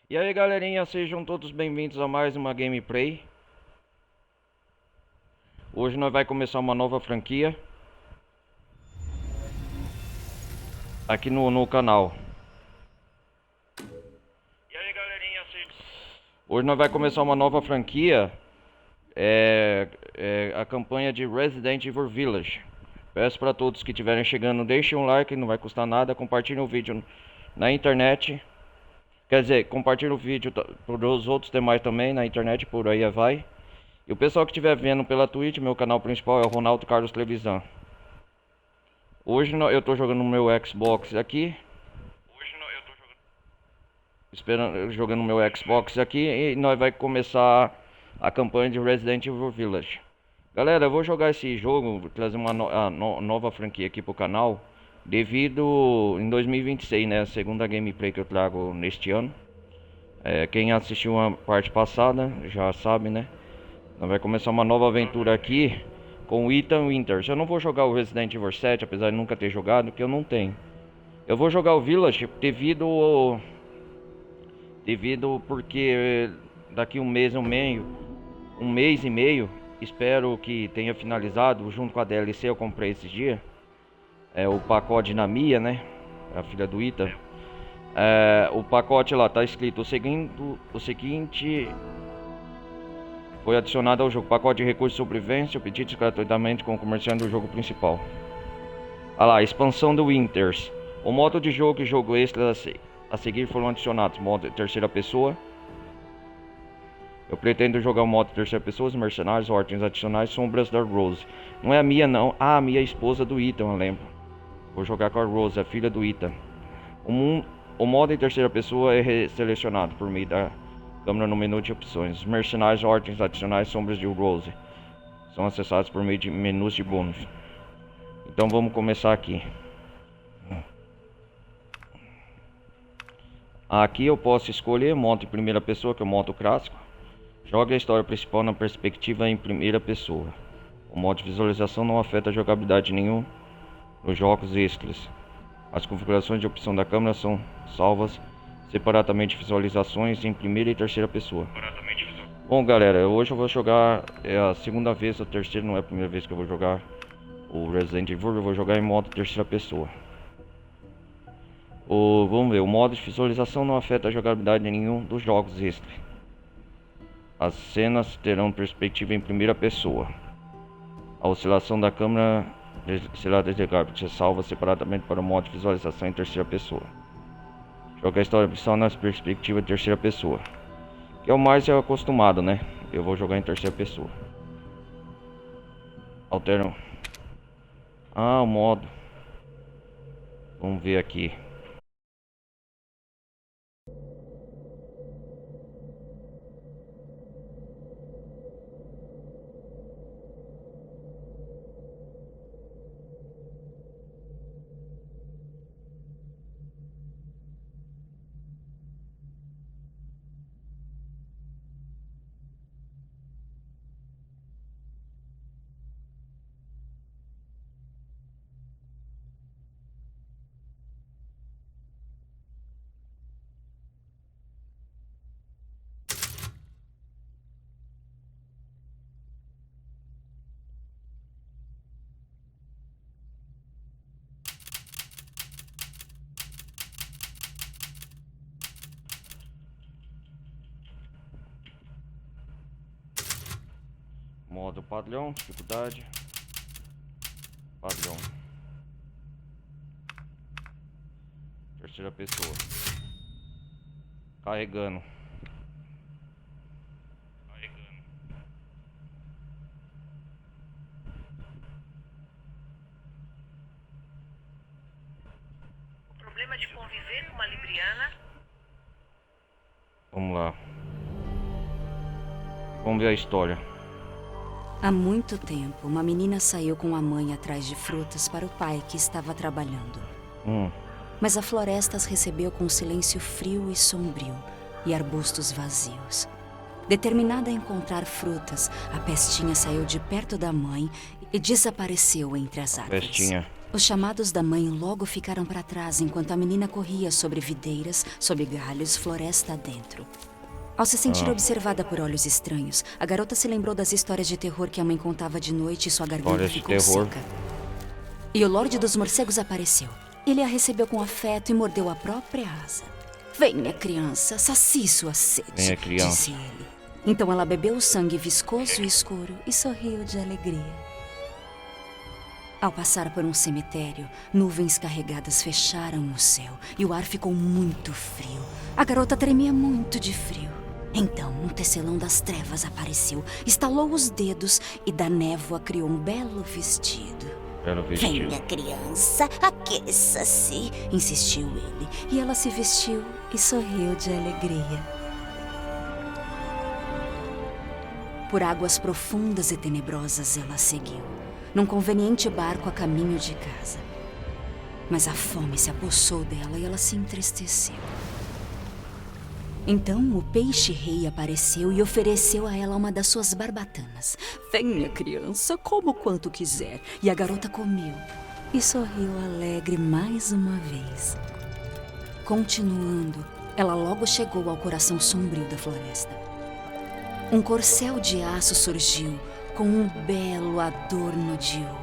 E aí galerinha, sejam todos bem-vindos a mais uma gameplay. Hoje nós vai começar uma nova franquia aqui no canal. E aí galerinha, hoje nós vai começar uma nova franquia, a campanha de Resident Evil Village. Peço para todos que estiverem chegando, deixem um like, não vai custar nada, compartilhem o vídeo na internet. Quer dizer, compartilhe o vídeo para os outros demais também na internet, por aí vai. E o pessoal que estiver vendo pela Twitch, meu canal principal é o Ronaldo Carlos Televisão. Hoje eu tô jogando no meu Xbox aqui. Jogando no meu Xbox aqui e nós vai começar a campanha de Resident Evil Village. Galera, eu vou jogar esse jogo, vou trazer uma nova franquia aqui pro canal. Devido em 2026, né? A segunda gameplay que eu trago neste ano. Quem assistiu a parte passada já sabe, né? Nós vai começar uma nova aventura aqui com o Ethan Winters. Eu não vou jogar o Resident Evil 7, apesar de nunca ter jogado, porque eu não tenho. Eu vou jogar o Village devido porque daqui um mês e meio, espero que tenha finalizado, junto com a DLC eu comprei esses dias. O pacote na Mia, né? A filha do Ethan. O pacote lá tá escrito o seguinte foi adicionado ao jogo: pacote de recursos de sobrevivência, pedidos gratuitamente com o comerciante do jogo principal. Ah lá, expansão do Winters. O modo de jogo e jogo extra a seguir foram adicionados: modo terceira pessoa. Eu pretendo jogar o modo terceira pessoa, os mercenários, ordens adicionais, sombras da Rose. Não é a Mia não, a Mia é a esposa do Ethan, eu lembro. Vou jogar com a Rose, a filha do Ethan. O modo em terceira pessoa é selecionado por meio da câmera no menu de opções. Os mercenários, ordens adicionais, sombras de Rose são acessados por meio de menus de bônus. Então vamos começar aqui. Aqui eu posso escolher modo em primeira pessoa, que é o modo clássico. Jogue a história principal na perspectiva em primeira pessoa. O modo de visualização não afeta a jogabilidade nenhum nos jogos extras. As configurações de opção da câmera são salvas separadamente, visualizações em primeira e terceira pessoa. Bom galera, hoje eu vou jogar, é a segunda vez, a terceira não é a primeira vez que eu vou jogar o Resident Evil, eu vou jogar em modo terceira pessoa. Vamos ver, o modo de visualização não afeta a jogabilidade nenhum dos jogos extras. As cenas terão perspectiva em primeira pessoa. A oscilação da câmera será desligada, porque salva separadamente para o modo de visualização em terceira pessoa. Joga a história principal na perspectiva de terceira pessoa, que é o mais acostumado, né? Eu vou jogar em terceira pessoa. Alteram. O modo. Vamos ver aqui. Modo padrão, dificuldade, padrão, terceira pessoa, carregando. O problema de conviver com uma libriana. Vamos lá. Vamos ver a história. Há muito tempo, uma menina saiu com a mãe atrás de frutas para o pai que estava trabalhando. Mas a floresta as recebeu com um silêncio frio e sombrio e arbustos vazios. Determinada a encontrar frutas, a pestinha saiu de perto da mãe e desapareceu entre as árvores. Pestinha. Os chamados da mãe logo ficaram para trás enquanto a menina corria sobre videiras, sob galhos, floresta adentro. Ao se sentir observada por olhos estranhos, a garota se lembrou das histórias de terror que a mãe contava de noite e sua garganta ficou seca. E o Lorde dos Morcegos apareceu. Ele a recebeu com afeto e mordeu a própria asa. Venha, criança, sacie sua sede, disse ele. Então ela bebeu o sangue viscoso e escuro e sorriu de alegria. Ao passar por um cemitério, nuvens carregadas fecharam o céu e o ar ficou muito frio. A garota tremia muito de frio. Então, um tecelão das trevas apareceu, estalou os dedos e da névoa criou um belo vestido. Venha, criança, aqueça-se, insistiu ele. E ela se vestiu e sorriu de alegria. Por águas profundas e tenebrosas ela seguiu, num conveniente barco a caminho de casa. Mas a fome se apossou dela e ela se entristeceu. Então o peixe-rei apareceu e ofereceu a ela uma das suas barbatanas. Venha, criança, coma o quanto quiser. E a garota comeu e sorriu alegre mais uma vez. Continuando, ela logo chegou ao coração sombrio da floresta. Um corcel de aço surgiu com um belo adorno de ouro.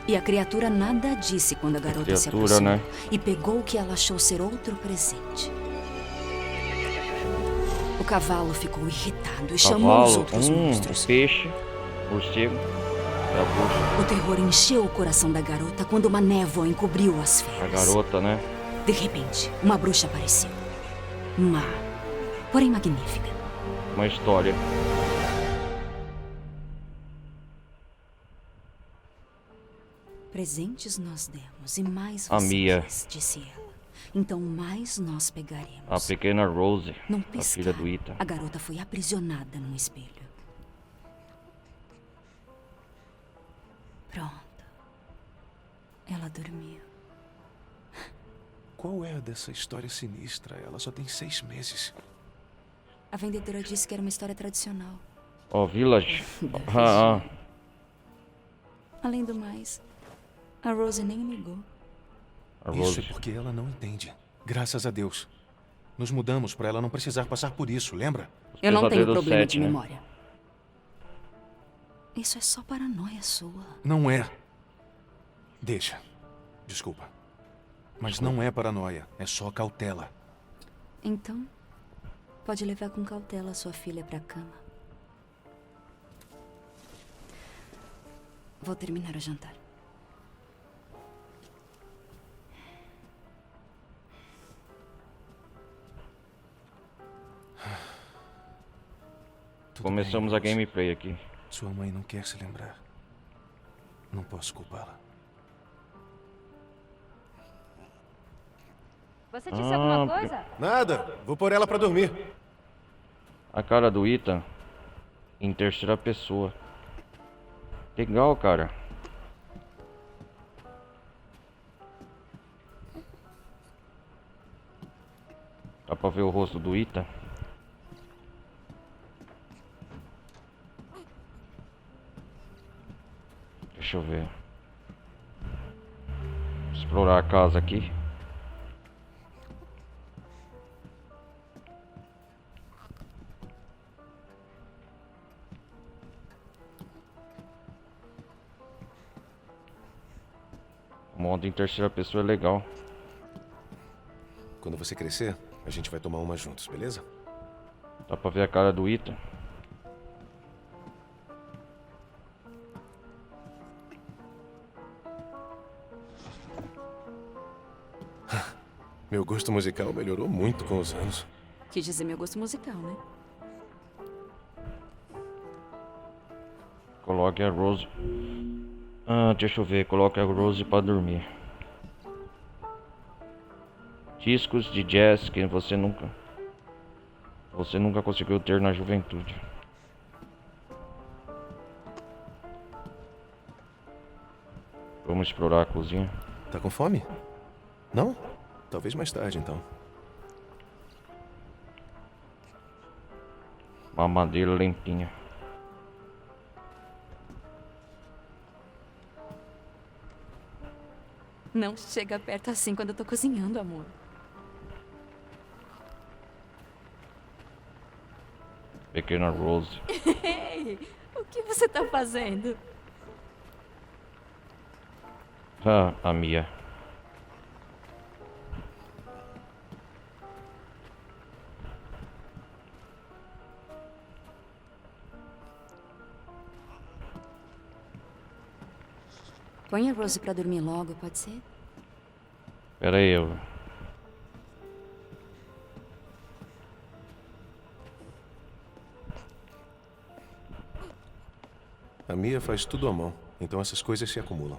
E a criatura nada disse quando a garota se aproximou, né? E pegou o que ela achou ser outro presente. O cavalo ficou irritado e chamou os outros monstros. O peixe, o morcego, o terror encheu o coração da garota quando uma névoa encobriu as feras. A garota, né? De repente, uma bruxa apareceu. Má, porém magnífica. Uma história. Presentes nós demos e mais vocês, disse ela. Então mais nós pegaremos. A pequena Rose, Não a filha do Ethan. A garota foi aprisionada num espelho. Pronto. Ela dormiu. Qual é a dessa história sinistra? Ela só tem 6 meses. A vendedora disse que era uma história tradicional. Village. Além do mais, a Rose nem ligou. Isso é porque ela não entende. Graças a Deus. Nos mudamos para ela não precisar passar por isso, lembra? Eu não tenho problema de memória. Isso é só paranoia sua. Não é. Deixa. Desculpa. Mas não é paranoia. É só cautela. Então, pode levar com cautela sua filha pra cama. Vou terminar o jantar. Começamos a gameplay aqui. Sua mãe não quer se lembrar. Não posso culpá-la. Você disse alguma coisa? Nada. Vou pôr ela pra dormir. A cara do Ethan em terceira pessoa. Legal, cara. Dá pra ver o rosto do Ethan. Deixa eu ver. Vou explorar a casa aqui. O modo em terceira pessoa é legal. Quando você crescer, a gente vai tomar uma juntos, beleza? Dá pra ver a cara do Ethan. Meu gosto musical melhorou muito com os anos. Quis dizer meu gosto musical, né? Coloque a Rose. Deixa eu ver. Coloque a Rose pra dormir. Discos de jazz que você nunca conseguiu ter na juventude. Vamos explorar a cozinha. Tá com fome? Não? Talvez mais tarde, então. Uma madeira limpinha. Não chega perto assim quando eu tô cozinhando, amor. Pequena Rose. Ei, o que você tá fazendo? Ah, a Mia. Põe a Rose pra dormir logo, pode ser? Pera aí, eu... A Mia faz tudo à mão, então essas coisas se acumulam.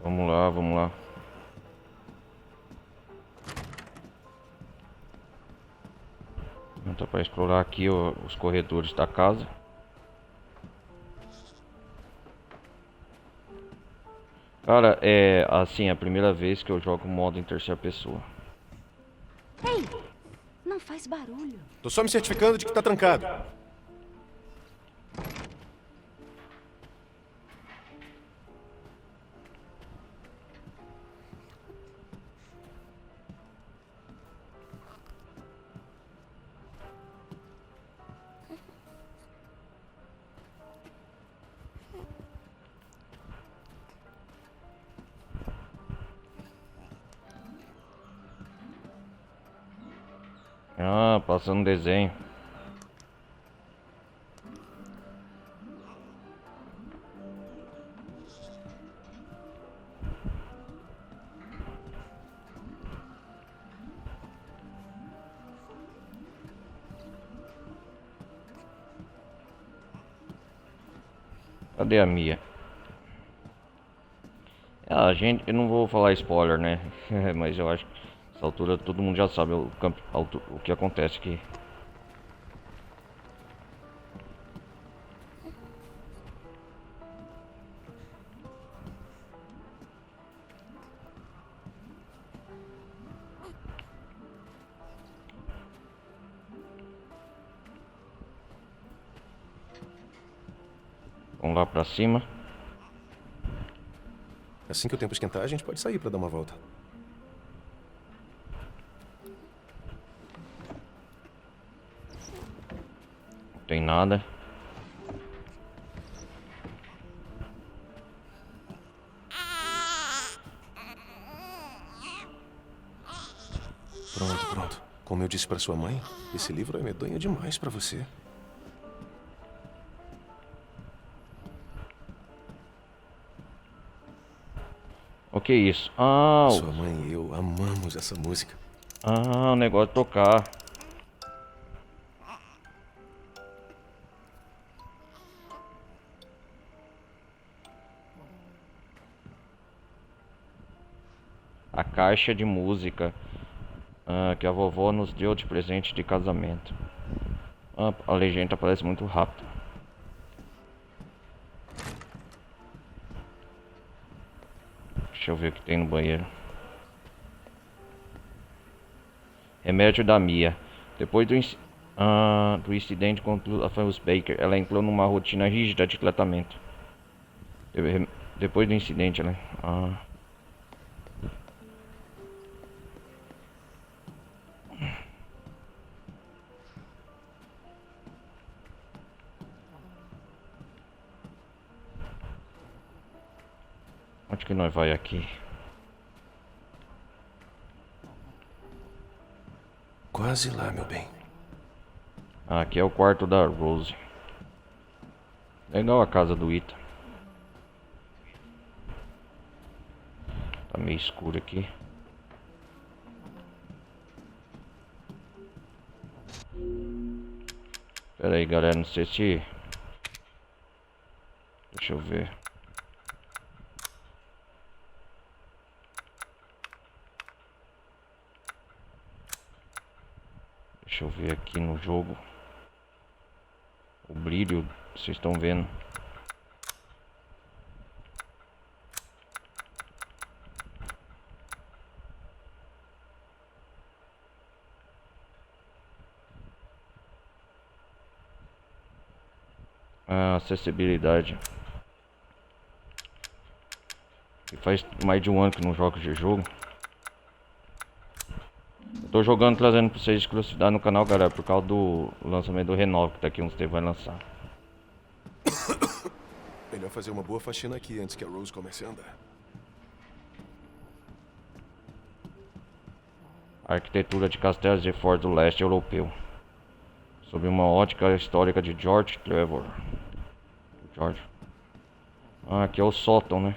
Vamos lá, vamos lá. Então, para explorar aqui os corredores da casa. Cara, é assim, a primeira vez que eu jogo modo em terceira pessoa. Ei, não faz barulho. Tô só me certificando de que tá trancado. Ah, passando desenho. Cadê a Mia? Ah, gente, eu não vou falar spoiler, né? Mas eu acho que nessa altura todo mundo já sabe o que acontece aqui. Vamos lá pra cima. Assim que o tempo esquentar, a gente pode sair pra dar uma volta. Não tem nada. Pronto, pronto. Como eu disse pra sua mãe, esse livro é medonho demais pra você. O que é isso? Ah, Sua mãe e eu amamos essa música. o negócio de tocar. A caixa de música que a vovó nos deu de presente de casamento. A legenda aparece muito rápido. Deixa eu ver o que tem no banheiro. Remédio da Mia. Depois do incidente com a Famous Baker, ela entrou numa rotina rígida de tratamento. Depois do incidente, ela... Onde que nós vai aqui? Quase lá, meu bem. Aqui é o quarto da Rose. Legal a casa do Ita. Tá meio escuro aqui. Pera aí, galera, não sei se... Deixa eu ver. Deixa eu ver aqui no jogo. O brilho, vocês estão vendo. Acessibilidade. E faz mais de um ano que não jogo de jogo. Eu tô jogando, trazendo pra vocês exclusividade no canal, galera, por causa do lançamento do Renove, que daqui uns tempos vai lançar. Melhor fazer uma boa faxina aqui antes que a Rose comece a andar. A arquitetura de castelos de Fortes do Leste Europeu. Sob uma ótica histórica de George Trevor. George. Aqui é o sótão, né?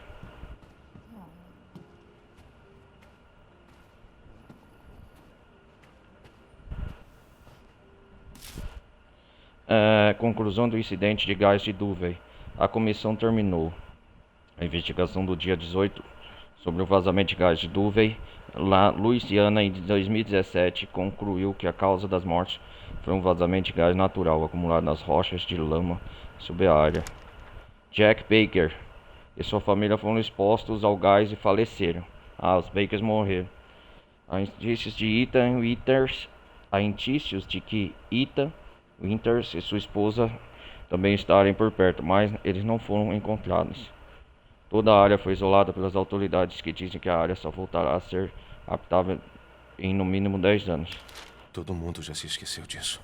Conclusão do incidente de gás de Duvey. A comissão terminou a investigação do dia 18 sobre o vazamento de gás de Duvey, na Louisiana, em 2017, concluiu que a causa das mortes foi um vazamento de gás natural acumulado nas rochas de lama sob a área. Jack Baker e sua família foram expostos ao gás e faleceram. Os Bakers morreram. Há indícios de que Ethan Winters e sua esposa também estarem por perto, mas eles não foram encontrados. Toda a área foi isolada pelas autoridades, que dizem que a área só voltará a ser habitável em no mínimo 10 anos. Todo mundo já se esqueceu disso.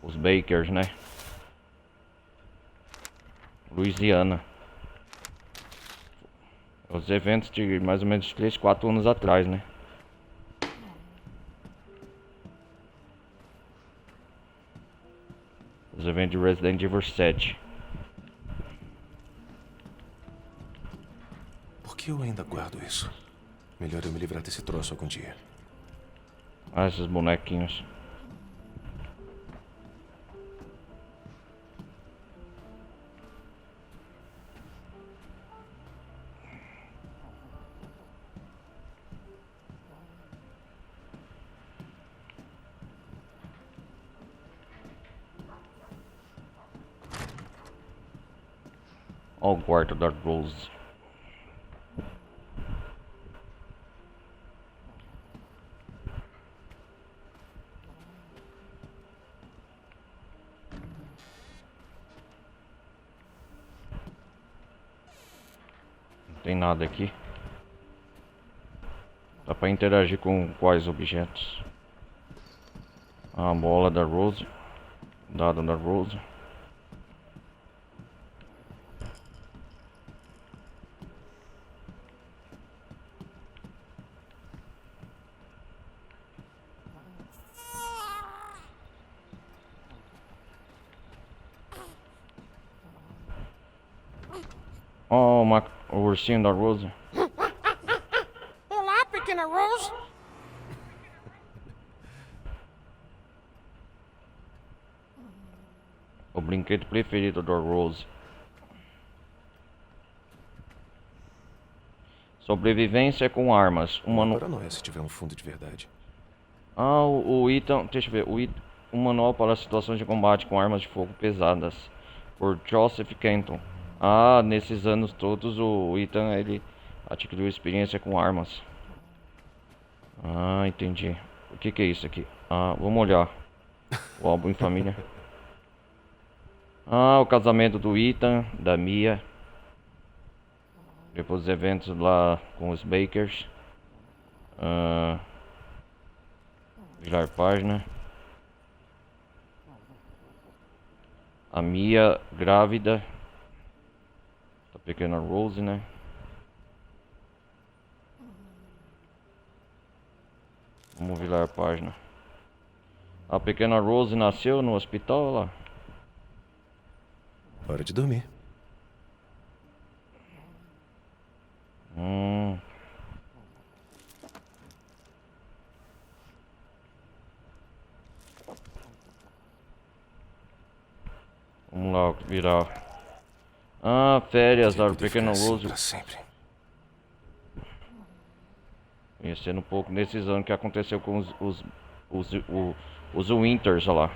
Os Bakers, né? Louisiana. Os eventos de mais ou menos 3, 4 anos atrás, né? Os eventos de Resident Evil 7. Por que eu ainda guardo isso? Melhor eu me livrar desse troço algum dia. Esses bonequinhos. Ó, o quarto da Rose. Não tem nada aqui. Dá pra interagir com quais objetos? A bola da Rose. Dado da Rose. Oh, o ursinho da Rose. Olá, pequena Rose. O brinquedo preferido da Rose. Sobrevivência com armas. Paranoia se tiver um fundo de verdade. O Ethan. Deixa eu ver. O manual para situações de combate com armas de fogo pesadas. Por Joseph Kenton. Nesses anos todos o Ethan ele adquiriu experiência com armas. Entendi. O que é isso aqui? Vamos olhar. O álbum em família. O casamento do Ethan, da Mia. Depois dos eventos lá com os Bakers. Virar página. A Mia grávida. A pequena Rose, né? Vamos virar a página. A pequena Rose nasceu no hospital lá. Hora de dormir. Vamos lá, virar. Férias da pequena Rose. Pra sempre. Conhecendo um pouco nesses anos que aconteceu com os Winters, olha lá.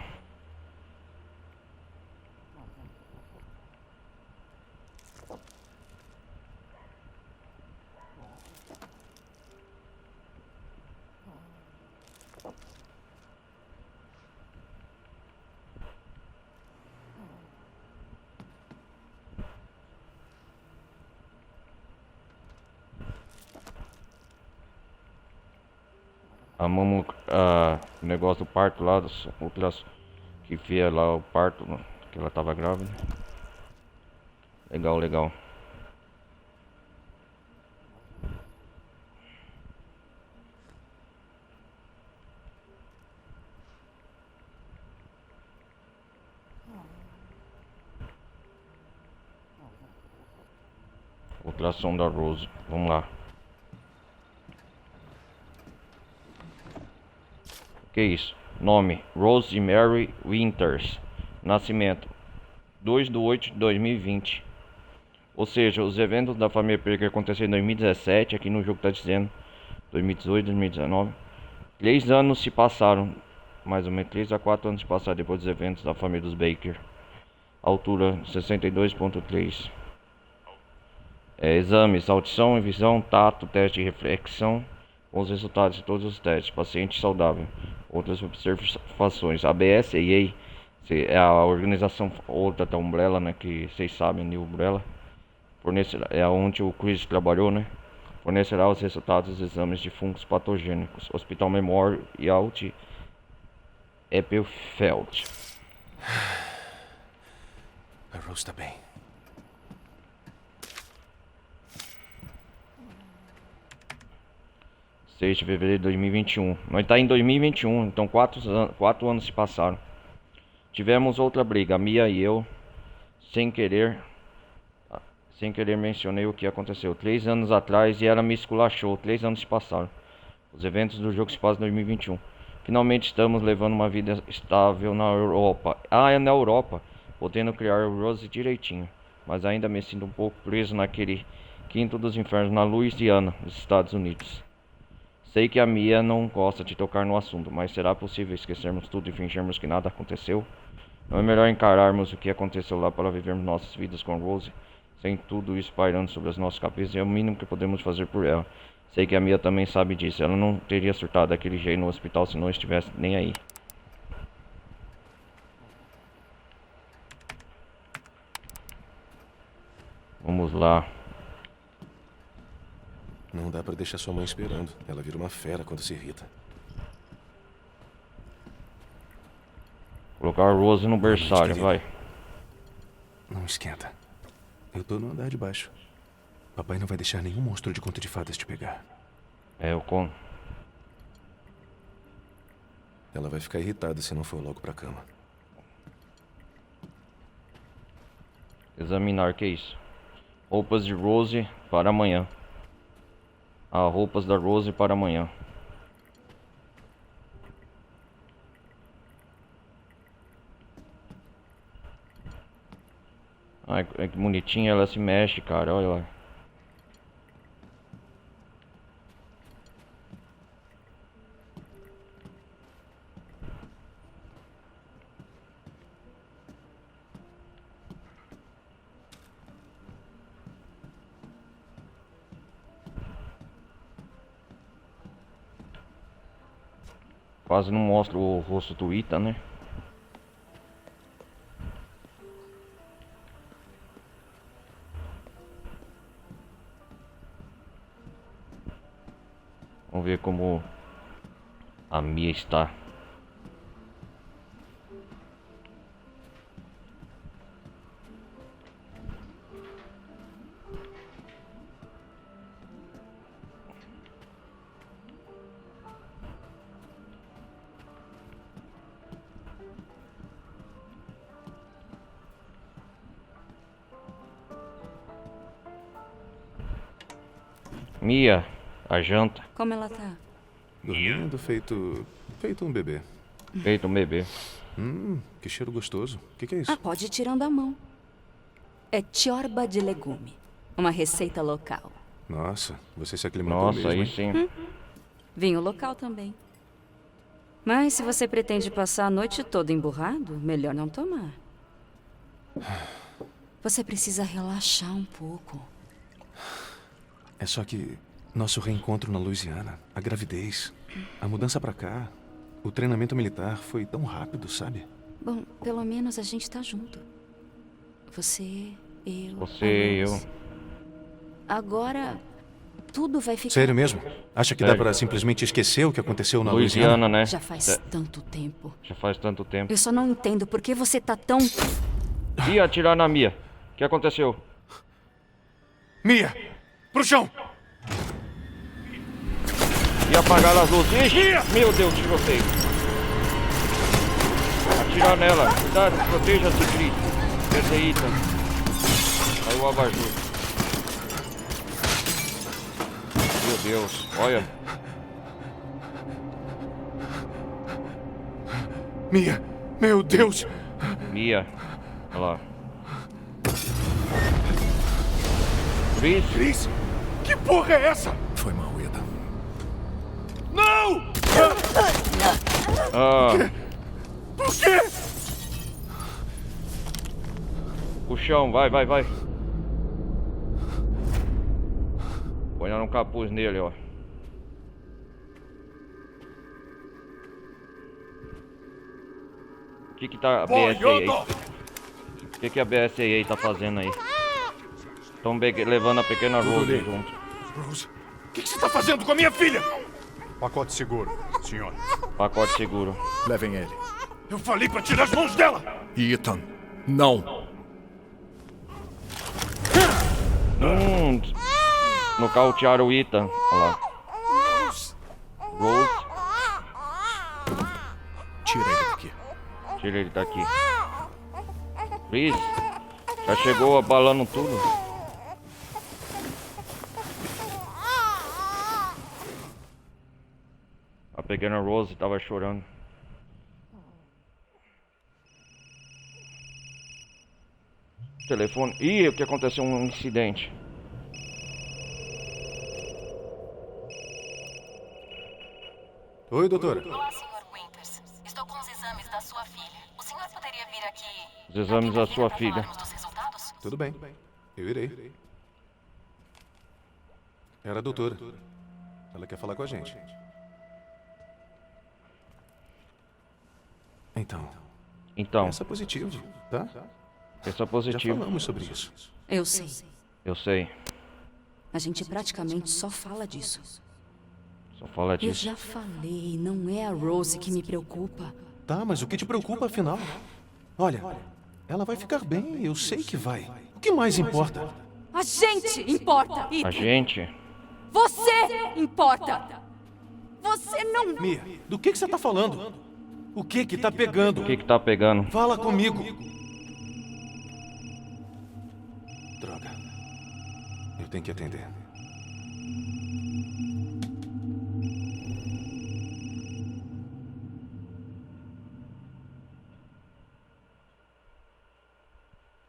Amamos o negócio do parto lá, das outras que fez lá o parto, que ela tava grávida. Legal, legal. Ultrassom da Rose, vamos lá. Que isso? Nome: Rosemary Winters. Nascimento: 2/8/2020. Ou seja, os eventos da família Baker aconteceram em 2017. Aqui no jogo está dizendo 2018, 2019. 3 anos se passaram, mais ou menos 3 a 4 anos se passaram depois dos eventos da família dos Baker. Altura 62,3. Exames: audição e visão, tato, teste de reflexão, com os resultados de todos os testes. Paciente saudável. Outras observações: ABS e EA, é a organização outra da Umbrella, né, que vocês sabem, New Umbrella, fornecerá, é onde o Chris trabalhou, né, fornecerá os resultados dos exames de fungos patogênicos. Hospital Memorial e Alt Eppelfeld. A Rose tá bem. 6 de fevereiro de 2021. Nós tá em 2021, então 4 anos se passaram. Tivemos outra briga, a Mia e eu, sem querer mencionei o que aconteceu 3 anos atrás e ela me esculachou. 3 anos se passaram. Os eventos do jogo se passam em 2021. Finalmente estamos levando uma vida estável na Europa. É na Europa, podendo criar o Rose direitinho. Mas ainda me sinto um pouco preso naquele quinto dos infernos na Louisiana, nos Estados Unidos. Sei que a Mia não gosta de tocar no assunto, mas será possível esquecermos tudo e fingirmos que nada aconteceu? Não é melhor encararmos o que aconteceu lá para vivermos nossas vidas com Rose, sem tudo isso pairando sobre as nossas cabeças? É o mínimo que podemos fazer por ela. Sei que a Mia também sabe disso. Ela não teria surtado daquele jeito no hospital se não estivesse nem aí. Vamos lá. Não dá pra deixar sua mãe esperando. Ela vira uma fera quando se irrita. Colocar a Rose no berçário, vai. Não esquenta. Eu tô no andar de baixo. Papai não vai deixar nenhum monstro de conto de fadas te pegar. Eu com. Ela vai ficar irritada se não for logo pra cama. Examinar, que isso? Roupas de Rose para amanhã. Roupas da Rose para amanhã. Ai, que bonitinha, ela se mexe, cara, olha lá. Quase não mostra o rosto do Ethan, né? Vamos ver como a Mia está. Mia, a janta. Como ela tá? Dormindo feito um bebê. Feito um bebê. Que cheiro gostoso. O que é isso? Pode ir tirando a mão. É tiorba de legume. Uma receita local. Nossa, você se aclimatou Nossa, mesmo, aí hein? sim. Vinho local também. Mas se você pretende passar a noite toda emburrado, melhor não tomar. Você precisa relaxar um pouco. É só que nosso reencontro na Louisiana, a gravidez, a mudança pra cá, o treinamento militar foi tão rápido, sabe? Bom, pelo menos a gente tá junto. Você, eu. Você e eu. Agora, tudo vai ficar... Sério mesmo? Acha que dá Sério. pra simplesmente esquecer o que aconteceu na Louisiana, né? Já faz tanto tempo. Já faz tanto tempo. Eu só não entendo por que você tá tão... Ih, atirar na Mia. O que aconteceu? Mia! Pro chão! E apagar as luzes. Ixi, meu Deus, tiroteio. Atirar nela. Cuidado, proteja-se, Chris. Esse aí, Ethan. Aí o abajur. Meu Deus, olha. Mia! Meu Deus! Mia. Olha lá. Chris. Chris! Que porra é essa? Foi mal, Ethan. Não! Ah, Por quê? o chão, vai. Põe um capuz nele, ó. O que tá a BSAA aí? O que a BSAA tá fazendo aí? Estão levando a pequena Rose junto. Rose, o que você tá fazendo com a minha filha? Pacote seguro, senhor. Pacote seguro. Levem ele. Eu falei pra tirar as mãos dela! Ethan, não. Nocautearam o Ethan. Olha lá. Rose. Tira ele daqui. Tira ele daqui. Chris. Já chegou abalando tudo. A pequena Rose tava chorando. Telefone. Ih, o que aconteceu? Um incidente. Oi, doutora. Olá, Sr. Winters. Estou com os exames da sua filha. O senhor poderia vir aqui... Os exames da sua filha. falarmos dos resultados? Tudo bem. Eu irei. Era a doutora. Ela quer falar com a gente. Então, essa é positiva, tá? Essa é Já positiva. falamos sobre isso. Eu sei. Eu sei. A gente praticamente só fala disso. Só fala Eu disso. já falei, não é a Rose que me preocupa. Tá, mas o que te preocupa afinal? Olha, ela vai ficar bem, eu sei que vai. O que mais importa? A gente importa. A gente? Você importa. Você não... Mia, do que você tá falando? O que tá pegando? O que tá pegando? Fala comigo. Droga. Eu tenho que atender.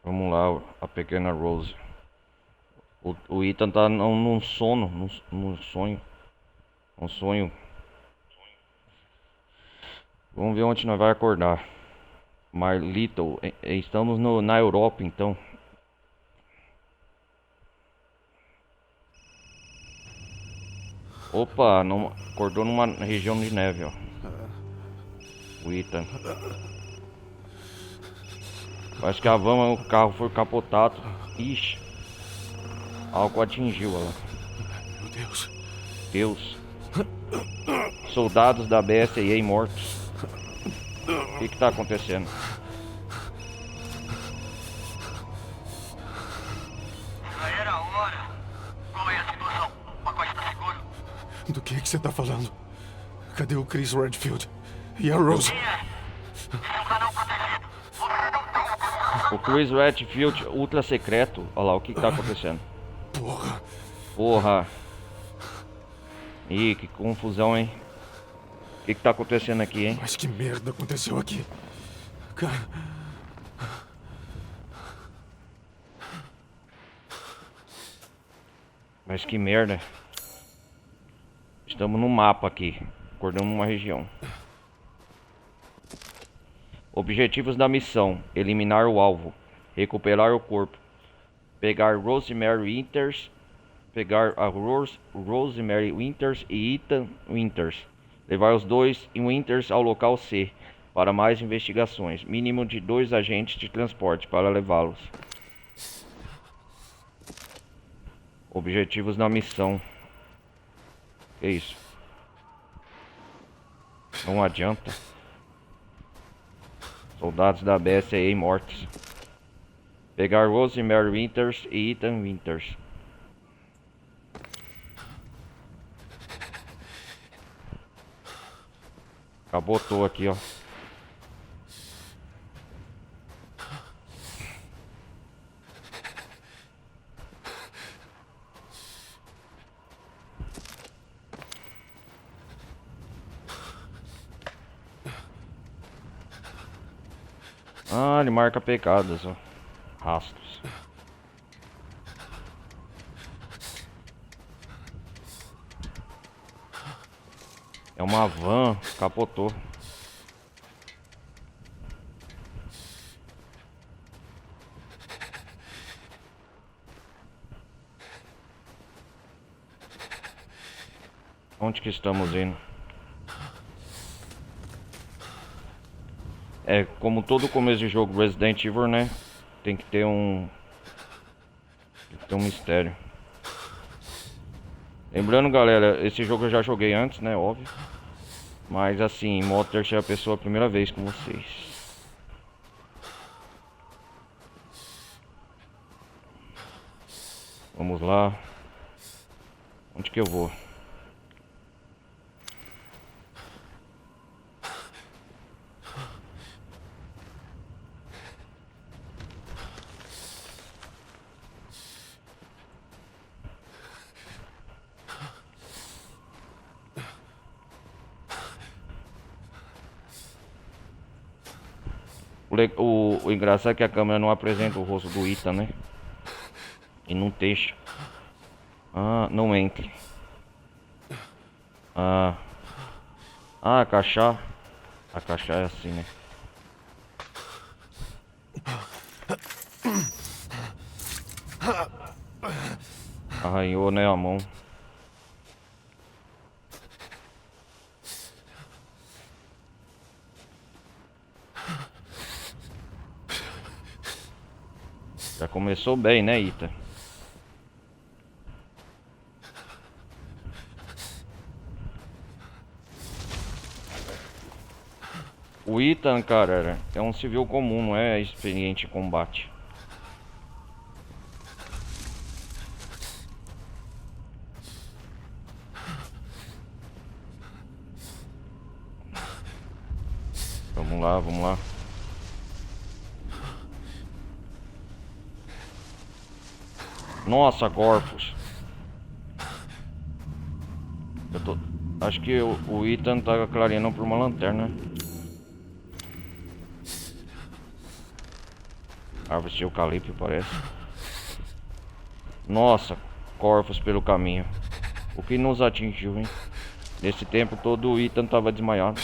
Vamos lá, a pequena Rose. O Ethan tá num sono, num sonho. Um sonho. Vamos ver onde nós vai acordar. My Little. Estamos na Europa, então. Opa, acordou numa região de neve, ó. O Ethan. Parece que a van, o carro foi capotado. Ixi. Algo atingiu ela. Meu Deus. Deus. Soldados da BSAA mortos. O que tá acontecendo? Já era a hora. Qual é a situação? O pacote tá seguro? Do que você tá falando? Cadê o Chris Redfield? E a Rose? O Chris Redfield ultra secreto. Olha lá, o que tá acontecendo? Porra. Ih, que confusão, hein? O que tá acontecendo aqui, hein? Mas que merda aconteceu aqui? Cara... Mas que merda. Estamos no mapa aqui. Acordamos numa região. Objetivos da missão: eliminar o alvo, recuperar o corpo, pegar Rosemary Winters, pegar a Rosemary Winters e Ethan Winters, levar os dois Winters ao local C para mais investigações, mínimo de 2 agentes de transporte para levá-los. Objetivos da missão: Que isso? Não adianta. Soldados da BSAA mortos. Pegar Rosemary Winters e Ethan Winters. Cabotou aqui, ó. Ah, ele marca pegadas, ó. Rastros. É uma van, capotou. Onde que estamos indo? É, como todo começo de jogo Resident Evil, né? Tem que ter um mistério. Lembrando, galera, esse jogo eu já joguei antes, né? Óbvio. Mas assim, em modo terceira pessoa, a primeira vez com vocês. Vamos lá. Onde que eu vou? O engraçado é que a câmera não apresenta o rosto do Ethan, né? E não deixa. Ah, não entre. Ah, a caixa. A caixa é assim, né? Arranhou, né, a mão. Já começou bem, né, Ethan? O Ethan, cara, é um civil comum, não é experiente em combate. Vamos lá, vamos lá. Nossa, Gorfos. Acho que o Ethan tá clareando por uma lanterna. Árvore de eucalipto, parece. Nossa, corvos pelo caminho. O que nos atingiu, hein? Nesse tempo todo o Ethan tava desmaiado.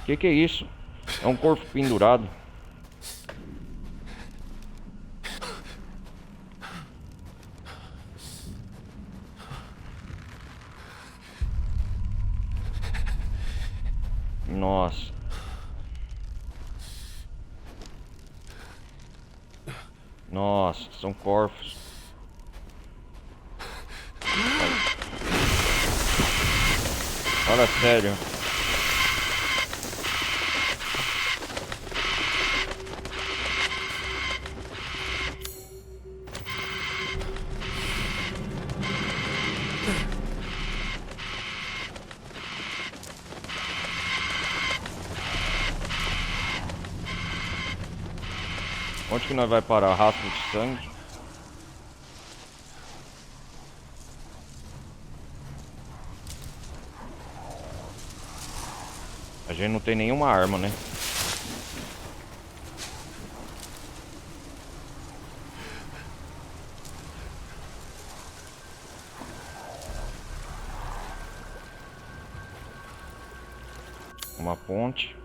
O que é isso? É um corpo pendurado. Nossa. Nossa, são corvos. Fala sério. Onde que nós vai parar? Rastro de sangue? A gente não tem nenhuma arma, né? Uma ponte.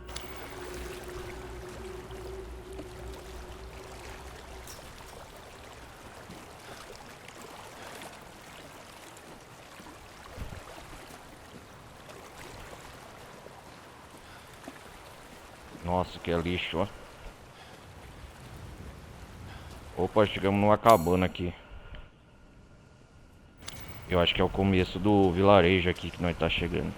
Nossa, que é lixo, ó. Opa, chegamos numa cabana aqui. Eu acho que é o começo do vilarejo aqui que nós tá chegando.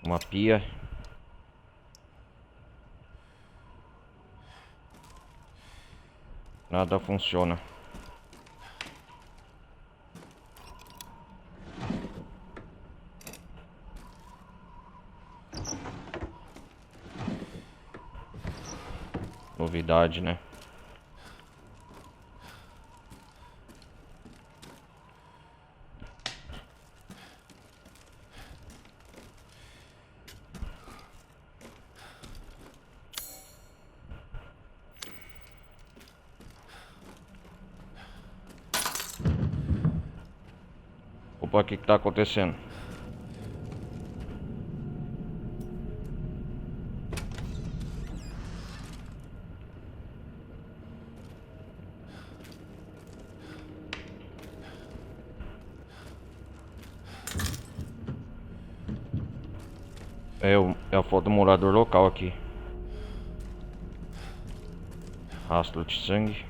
Uma pia. Nada funciona. Novidade, né? Opa, o que tá acontecendo? É a foto do morador local aqui. Rastro de sangue.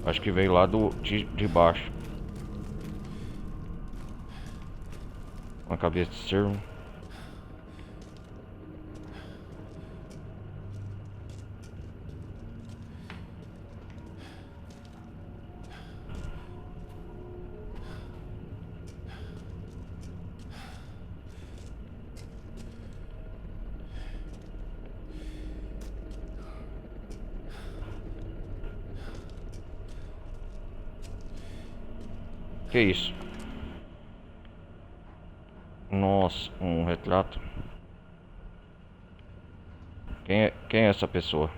Acho que veio lá de baixo. Uma cabeça de cervo. Que isso? Nossa, um retrato. Quem é essa pessoa?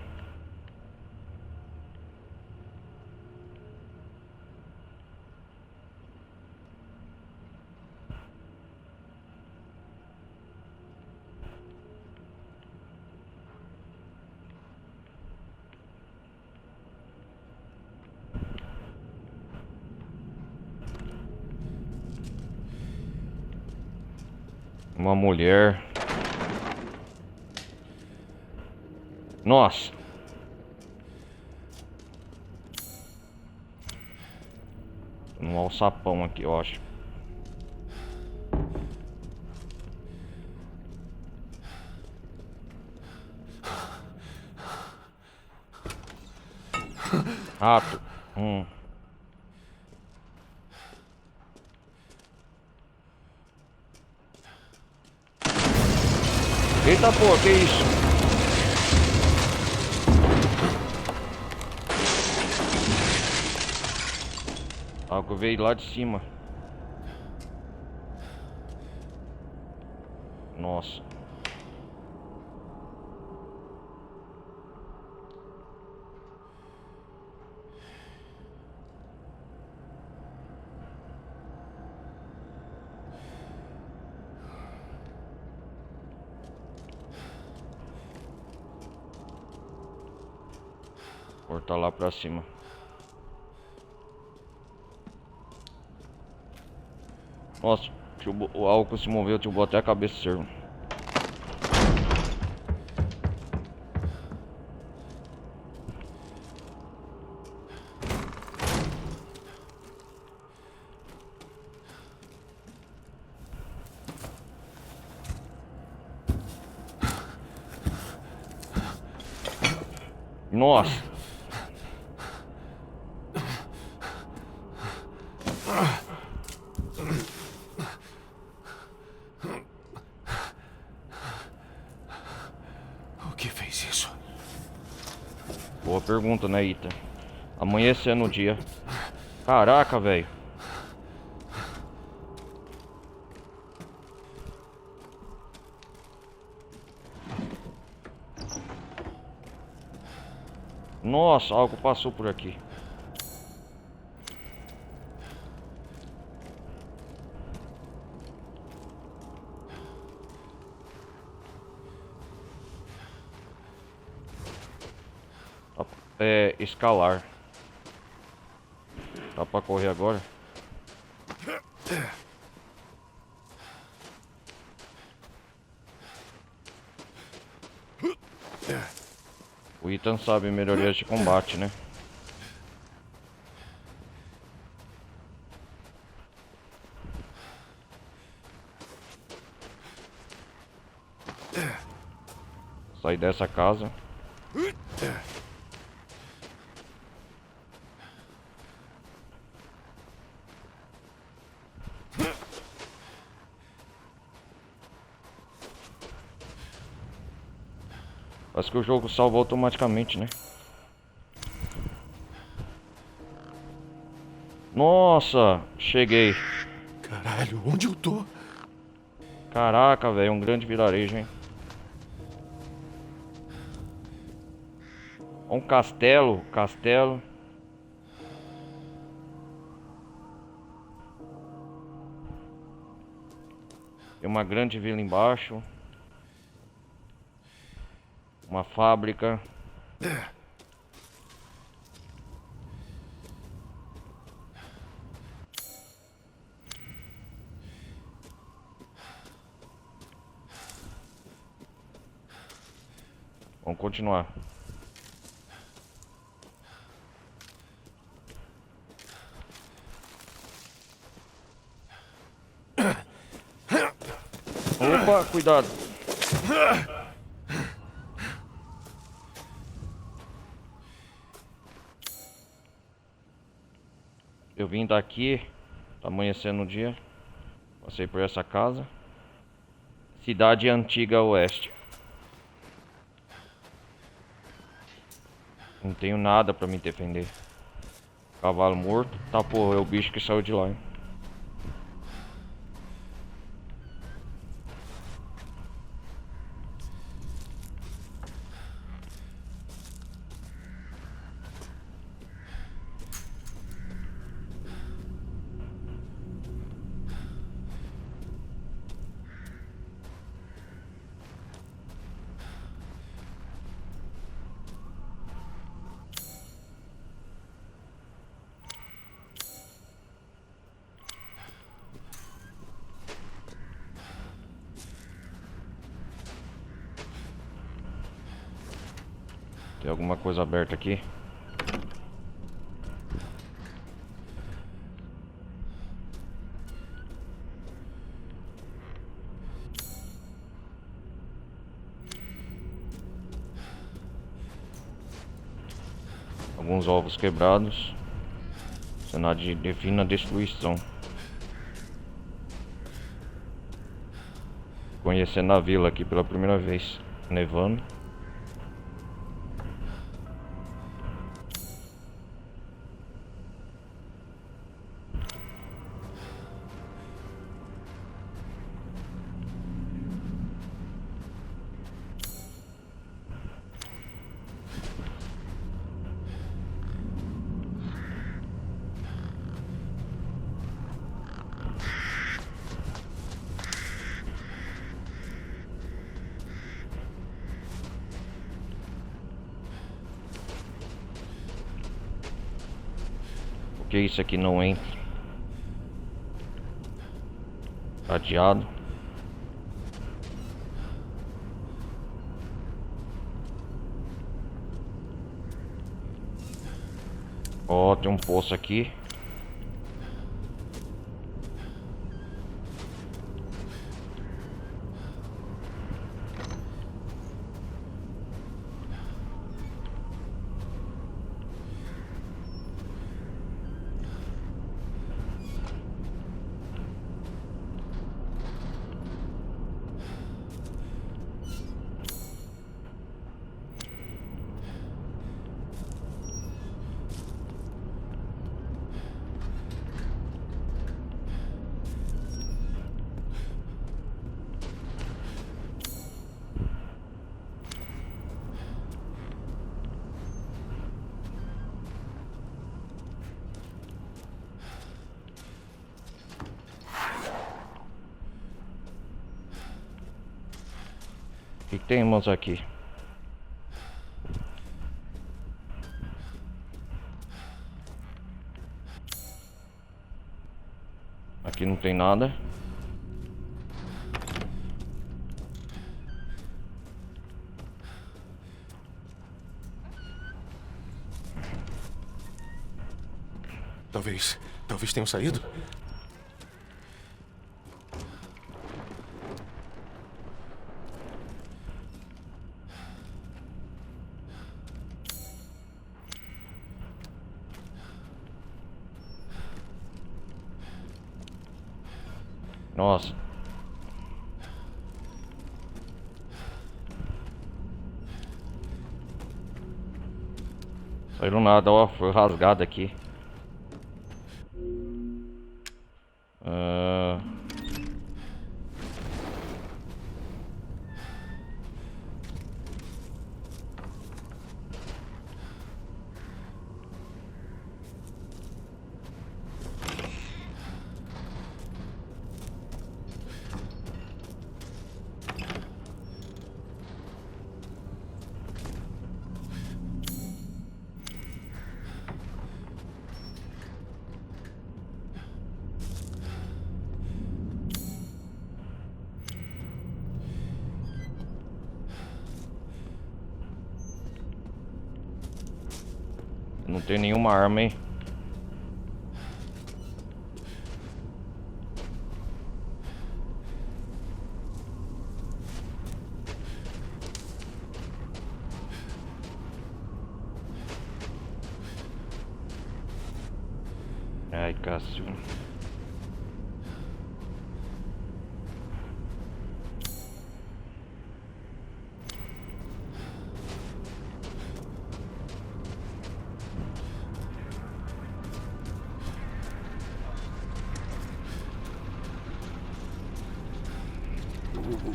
Uma mulher. Nossa. Um alçapão aqui, eu acho. Rato. Eita porra, que isso? Algo veio lá de cima. Nossa. Cortar lá pra cima. Nossa, o álcool se moveu, derrubou até a cabeça do cervo. Nossa. O que fez isso? Boa pergunta, né, Ita? Amanhecendo o dia. Caraca, velho. Nossa, algo passou por aqui. É, escalar. Dá pra correr agora? O Ethan sabe melhorias de combate, né? Sair dessa casa. Parece que o jogo salva automaticamente, né? Nossa, cheguei. Caralho, onde eu tô? Caraca, velho, um grande vilarejo, hein? Um castelo. Tem uma grande vila embaixo. Uma fábrica. Vamos continuar. Opa, cuidado. Eu vim daqui, tá amanhecendo o dia. Passei por essa casa. Cidade Antiga Oeste. Não tenho nada pra me defender. Cavalo morto. Tá, porra, é o bicho que saiu de lá, hein? Tem alguma coisa aberta aqui? Alguns ovos quebrados. Cenário de defina destruição. Conhecendo a vila aqui pela primeira vez. Nevando. Porque isso aqui não entra. Cadeado. Ó, tem um poço aqui. que temos aqui? Aqui não tem nada. Talvez tenham saído. Nossa. Saiu nada, ó, foi rasgado aqui. Não tem nenhuma arma, hein? Ai, Cássio.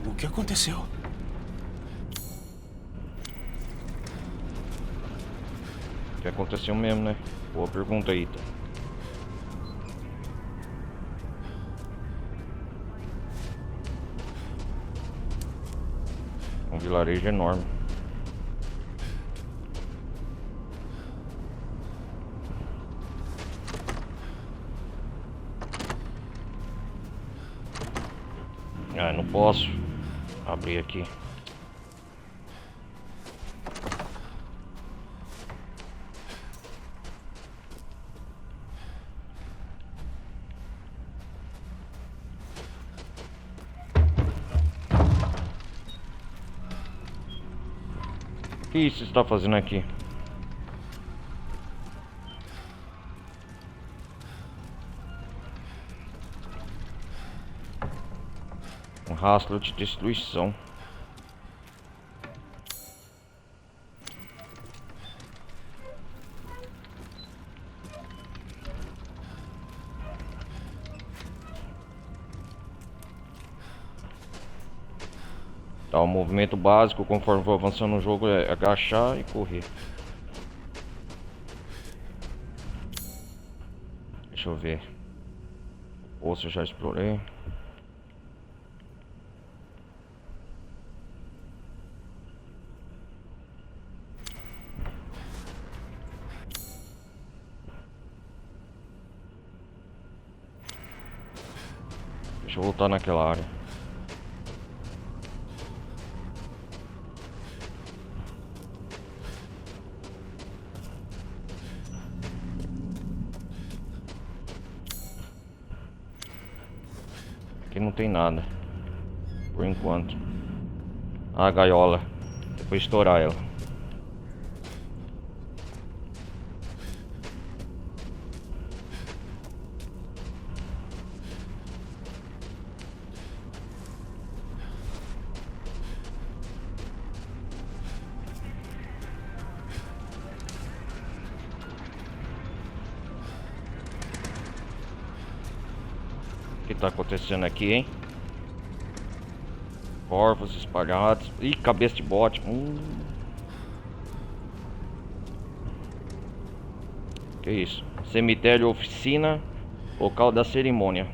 O que aconteceu? O que aconteceu mesmo, né? Boa pergunta aí, tá? Um vilarejo enorme. Ah, não posso abrir aqui. O que isso está fazendo aqui? Um rastro de destruição. Tá, o movimento básico conforme for avançando no jogo é agachar e correr. Deixa eu ver. Ou se eu já explorei. Deixa eu voltar naquela área. Aqui não tem nada. Por enquanto. Ah, a gaiola. Depois estourar ela. O que tá acontecendo aqui, hein? Corvos espalhados. Ih, cabeça de bote. Que isso? Cemitério oficina. Local da cerimônia.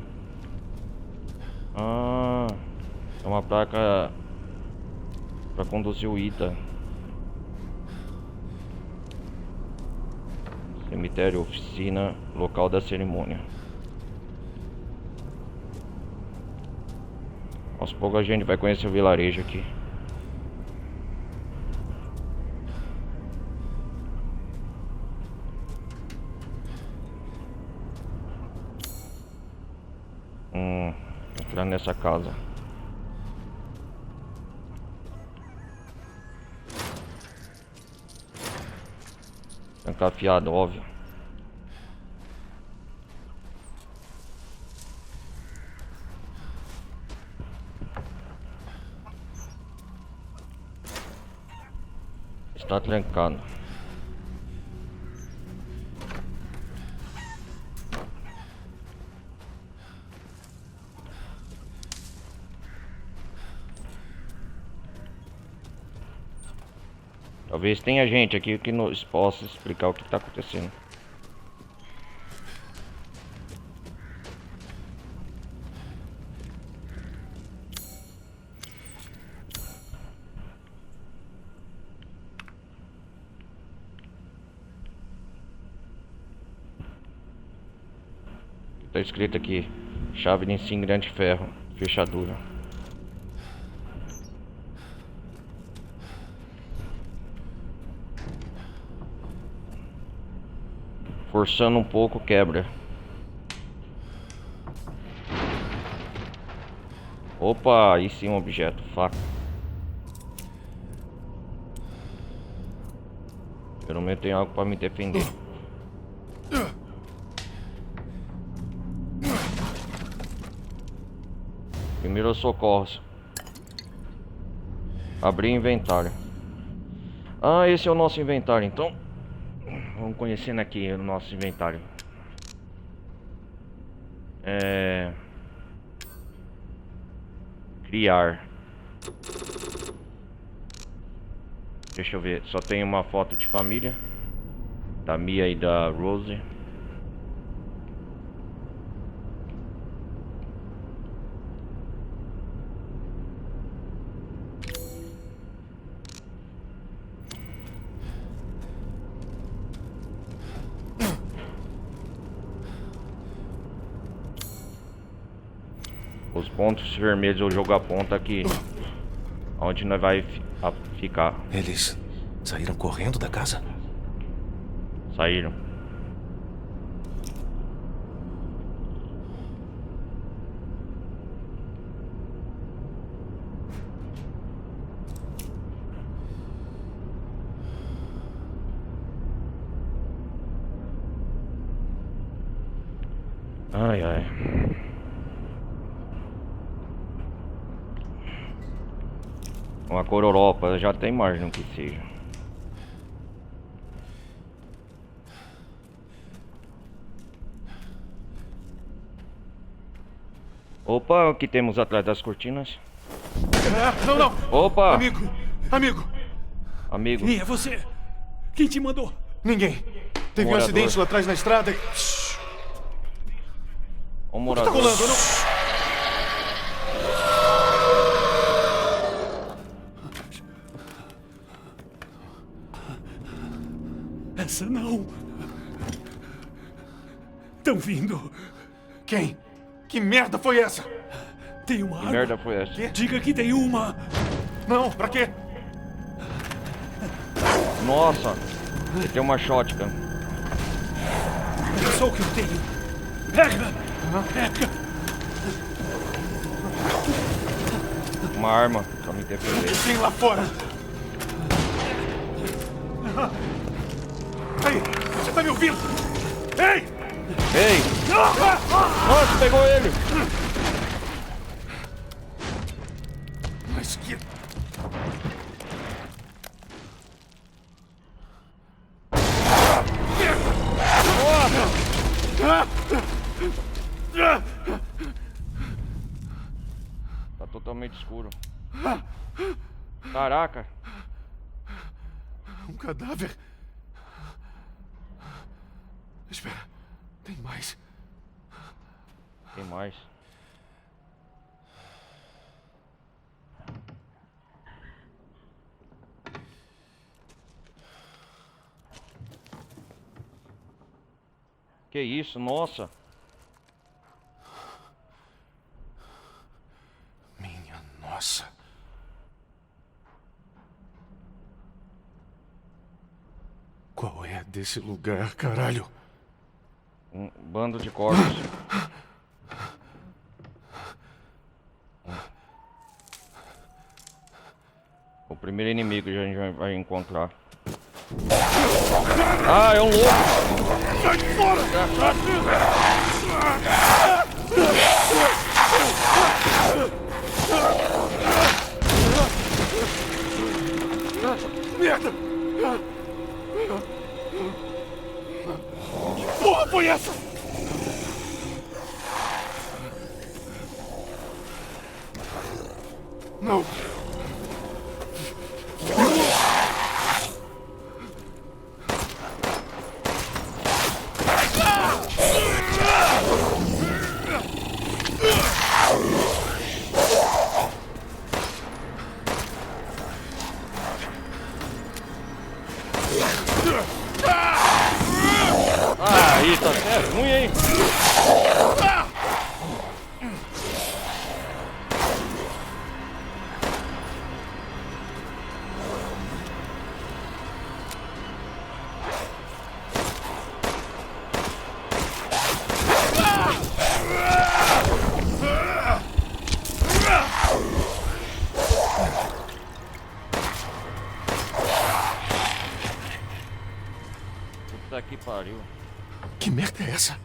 Ah, é uma placa Pra conduzir o Ita. Cemitério, oficina, local da cerimônia. Aos poucos a gente vai conhecer o vilarejo aqui. Entrar nessa casa. Trancafiado, óbvio. Está trancado. Talvez tenha gente aqui que nos possa explicar o que está acontecendo. Está escrito aqui: chave de insígnia de ferro, fechadura. Forçando um pouco, quebra. Opa, aí sim um objeto, faca. Pelo menos tem algo para me defender. Primeiro socorros. Abrir inventário. Ah, esse é o nosso inventário, então. Vamos conhecendo aqui o nosso inventário. Criar. Deixa eu ver. Só tem uma foto de família. Da Mia e da Rose. Os pontos vermelhos o jogo aponta aqui onde nós vai ficar. Eles saíram correndo da casa? Saíram. Ai, ai. Uma cororopa, já tem margem que seja. Opa, o que temos atrás das cortinas? Não, não! Opa! Amigo! Amigo! Amigo. Quem é você? Quem te mandou? Ninguém. Teve um acidente lá atrás na estrada e... O O que morador. tá rolando? Eu não... Essa não. Estão vindo. Quem? Que merda foi essa? Tem uma Que arma. merda foi essa? Quê? Diga que tem uma. Não, pra quê? Nossa! Ele tem uma shotgun. É só o que eu tenho. Pega! Pega! Uma arma pra me defender. Quem lá fora? Aí, você tá me ouvindo? Ei! Ei! Nossa, pegou ele! Mas que... Tá totalmente escuro. Caraca! Um cadáver. Espera, tem mais. Tem mais. Que isso, nossa. Minha nossa. Qual é desse lugar, caralho? Um bando de corpos. O primeiro inimigo que a gente vai encontrar. Ah, é um louco! Sai fora! Merda! Que porra foi essa? Não! Ah, aí tá certo, ruim, hein? Puta que pariu. Que merda é essa?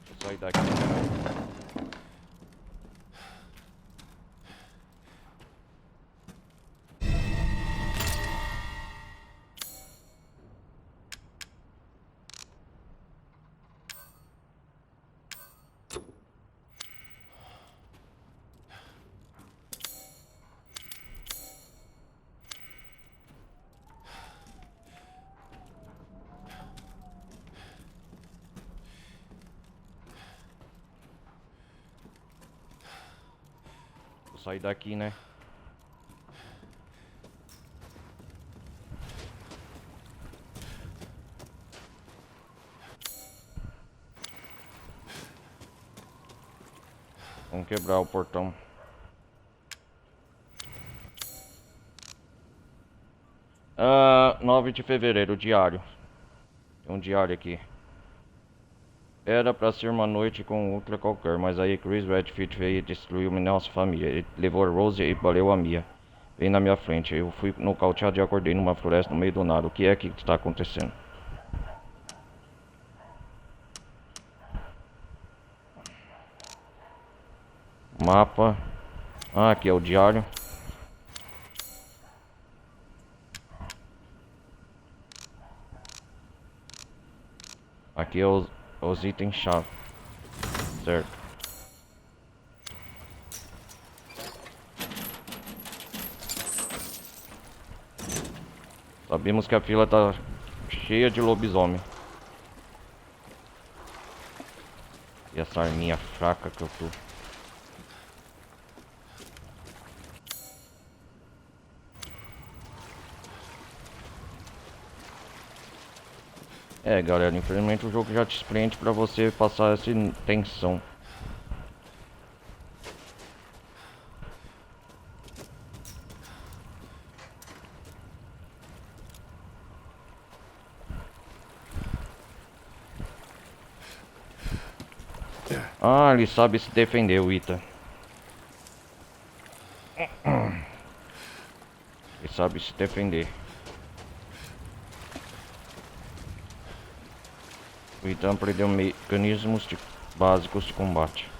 Deixa eu sair daqui. Vou sair daqui, né? Vamos quebrar o portão. Ah, 9 de fevereiro, diário. Tem um diário aqui. Era pra ser uma noite com outra qualquer, mas aí Chris Redfield veio e destruiu nossa família. Ele levou a Rose e valeu a Mia. Veio na minha frente. Eu fui nocauteado e acordei numa floresta no meio do nada. O que é que está acontecendo? Mapa. Ah, aqui é o diário. Aqui é os itens-chave. Certo. Sabemos que a fila tá cheia de lobisomem. E essa arminha fraca que eu tô. É, galera, infelizmente o jogo já te prende pra você passar essa tensão. Ah, ele sabe se defender, o Ita. Ele sabe se defender. O Ita aprendeu mecanismos básicos de combate.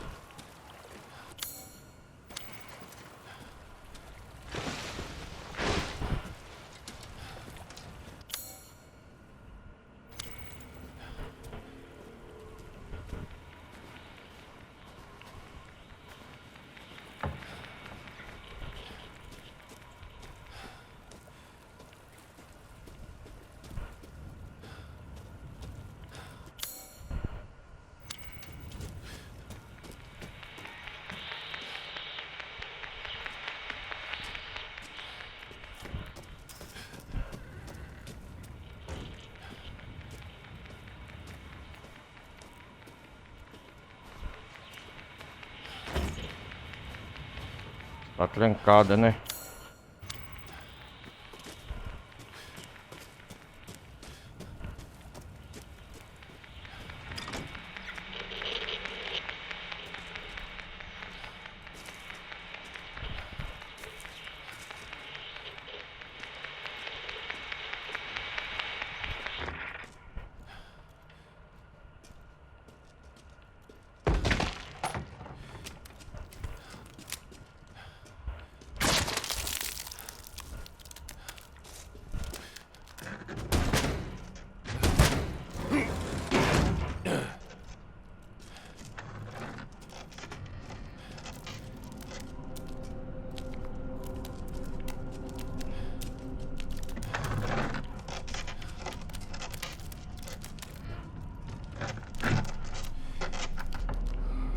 Tá trancada, né?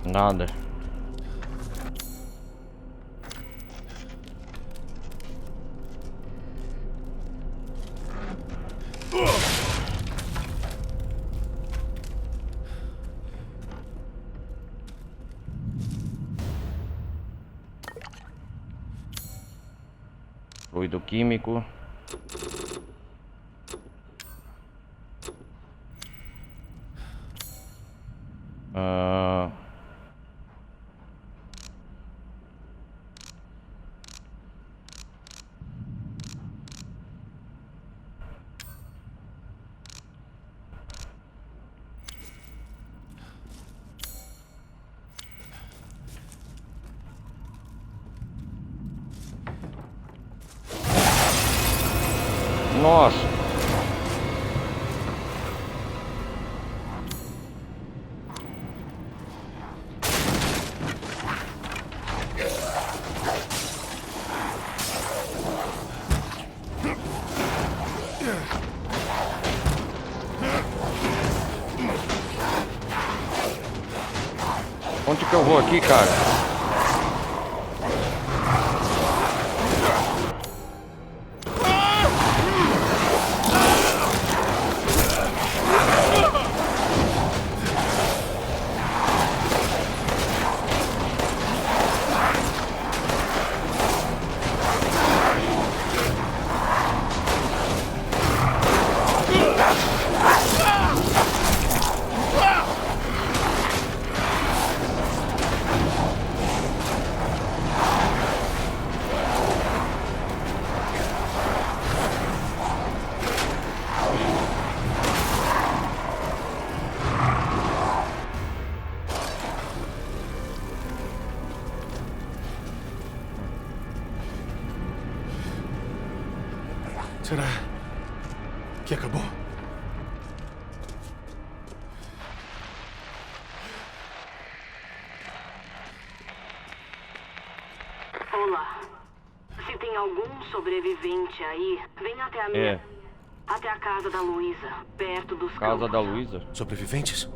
Nada. Fluido químico. Nossa. Onde que eu vou aqui, cara? Será que acabou? Olá. Se tem algum sobrevivente aí, vem até a minha... Até a casa da Luísa, perto dos campos. Casa da Luísa? Sobreviventes?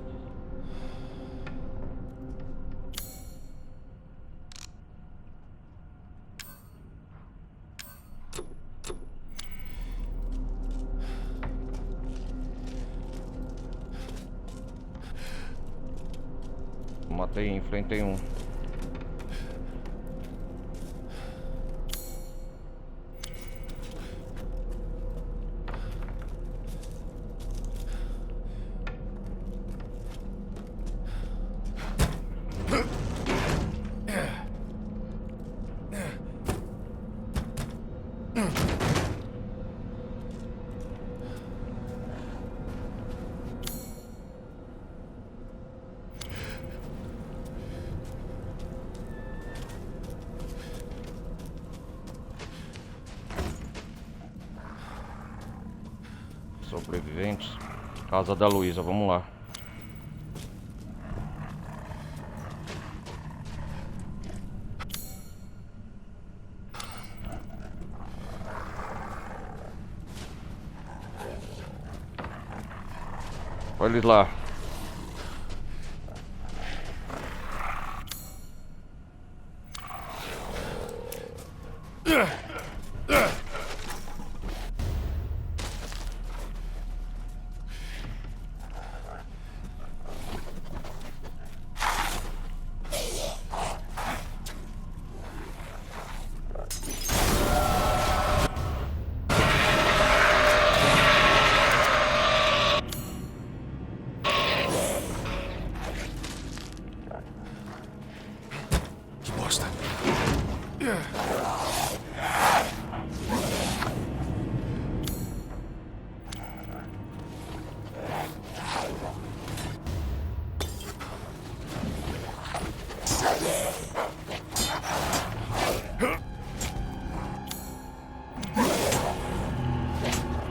Enfrentei um. Sobreviventes. Casa da Luísa, vamos lá. Olha eles lá. bosta.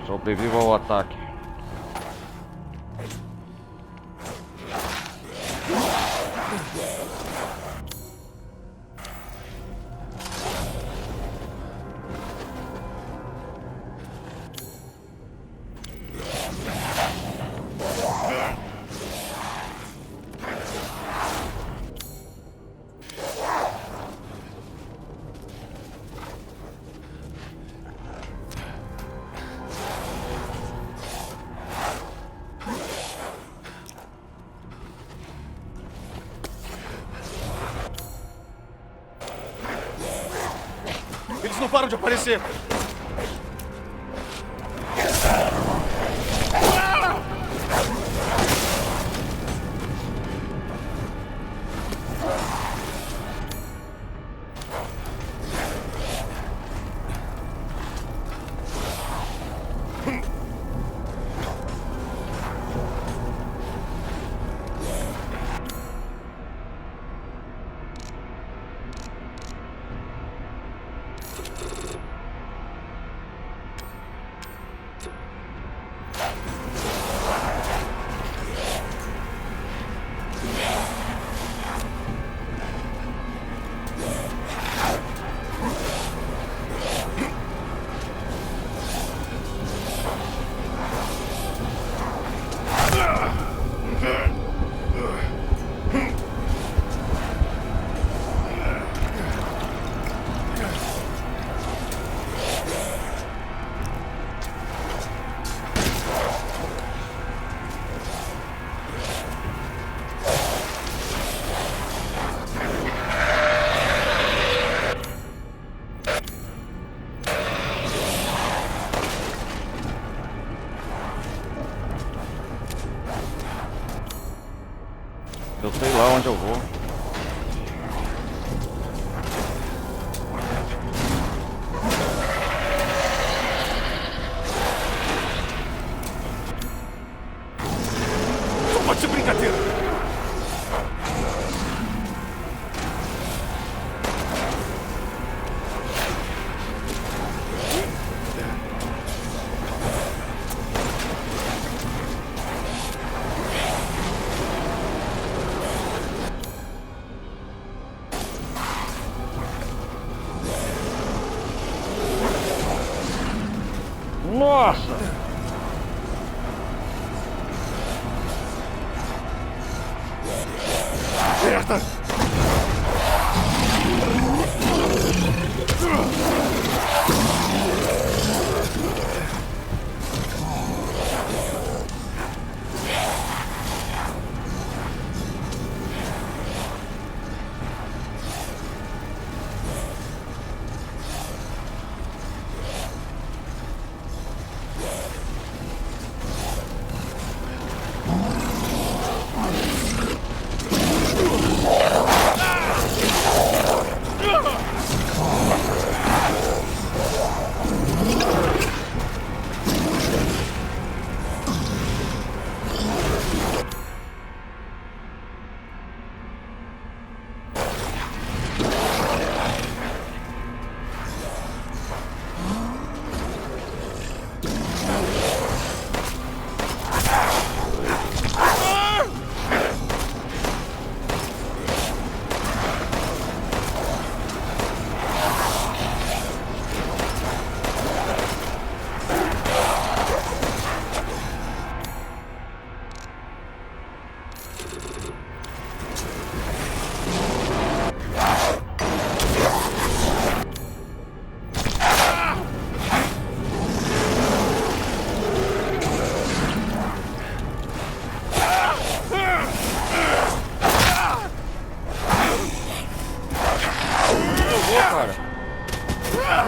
Sobreviva ao ataque. Eles não param de aparecer! Eu sei lá onde eu vou. Não pode ser brincadeira! Nossa! Merda!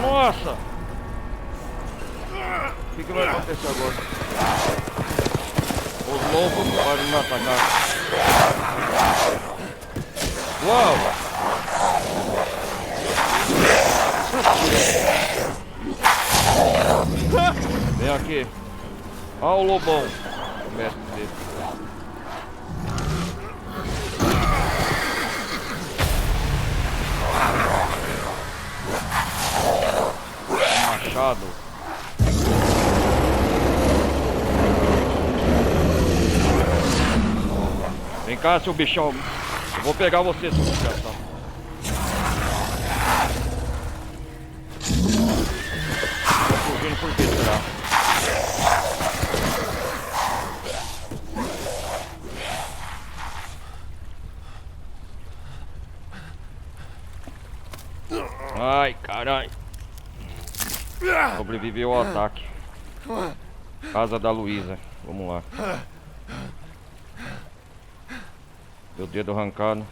Nossa! O que vai acontecer agora? Os lobos podem me atacar. Uau! Vem aqui. Olha o lobão. O mestre dele. Machado. Vem cá, seu bichão. Eu vou pegar você, seu desgraçado. Tô fugindo por que será? Ai, caralho. Sobreviveu ao ataque. Casa da Luísa. Vamos lá. Meu dedo arrancado.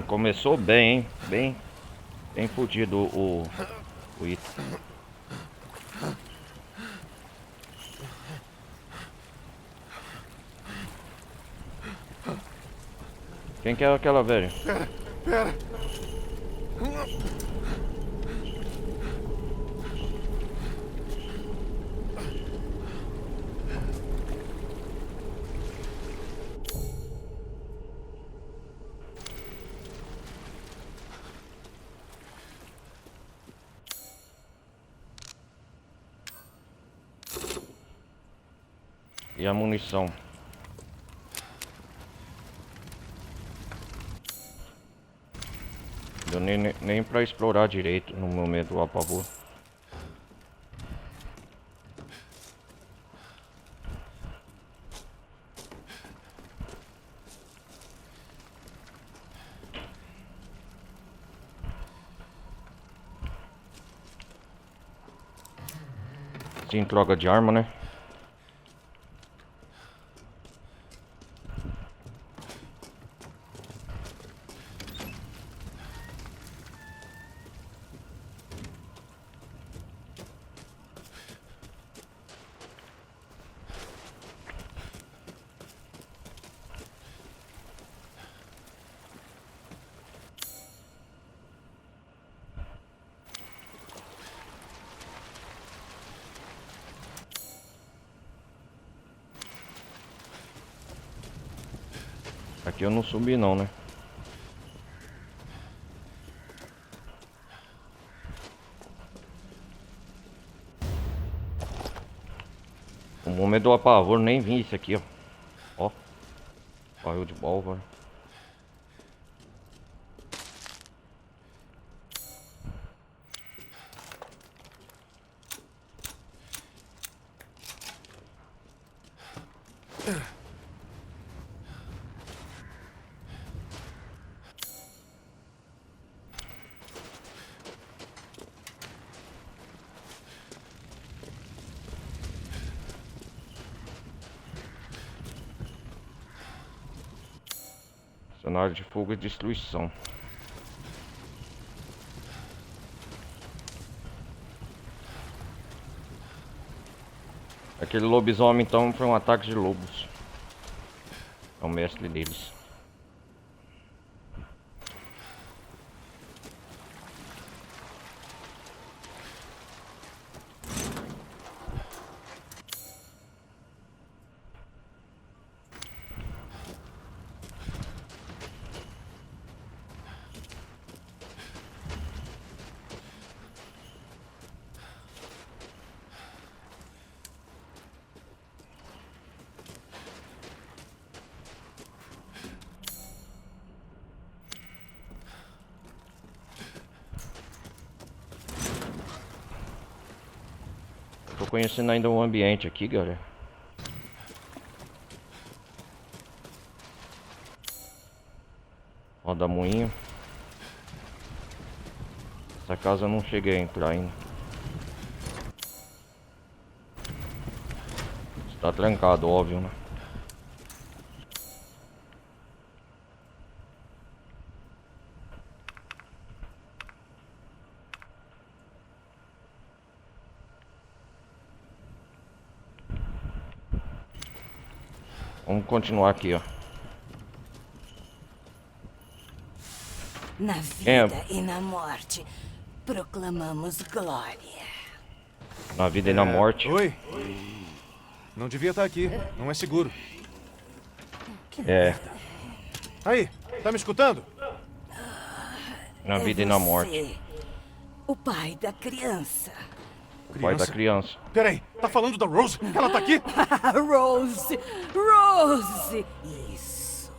Começou bem, hein? Bem fudido o item. Quem que é aquela velha? Pera. E a munição. Deu nem pra explorar direito no momento do apavor. Sim, troca de arma, né? Aqui eu não subi não, né? O momento do apavor nem vi isso aqui, ó. Ó. Barril de pólvora. Cenário de fuga e destruição. Aquele lobisomem então foi um ataque de lobos. É o mestre deles. Tô conhecendo ainda o ambiente aqui, galera. Roda moinho. Essa casa eu não cheguei a entrar ainda. Está trancado, óbvio, né? Vamos continuar aqui, ó. Na vida e na morte, proclamamos glória. Na vida e na morte. Oi. Não devia estar aqui. Não é seguro. É. Aí, tá me escutando? Na vida e na morte. O pai da criança. O pai da criança. Peraí, tá falando da Rose? Ela tá aqui? Rose! Rose! Isso.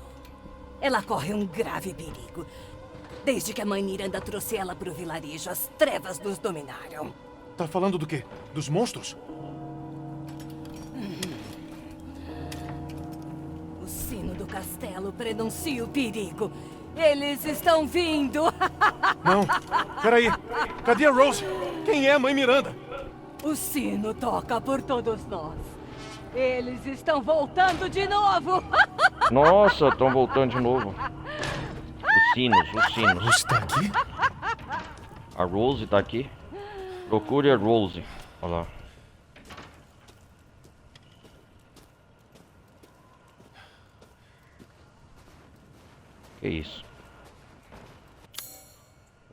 Ela corre um grave perigo. Desde que a mãe Miranda trouxe ela pro vilarejo, as trevas nos dominaram. Tá falando do quê? Dos monstros? O sino do castelo prenuncia o perigo. Eles estão vindo! Não. Peraí. Cadê a Rose? Quem é a mãe Miranda? O sino toca por todos nós. Eles estão voltando de novo! Nossa, estão voltando de novo. Os sinos. Rose tá aqui? A Rose tá aqui. Procure a Rose. Olha lá. Que isso?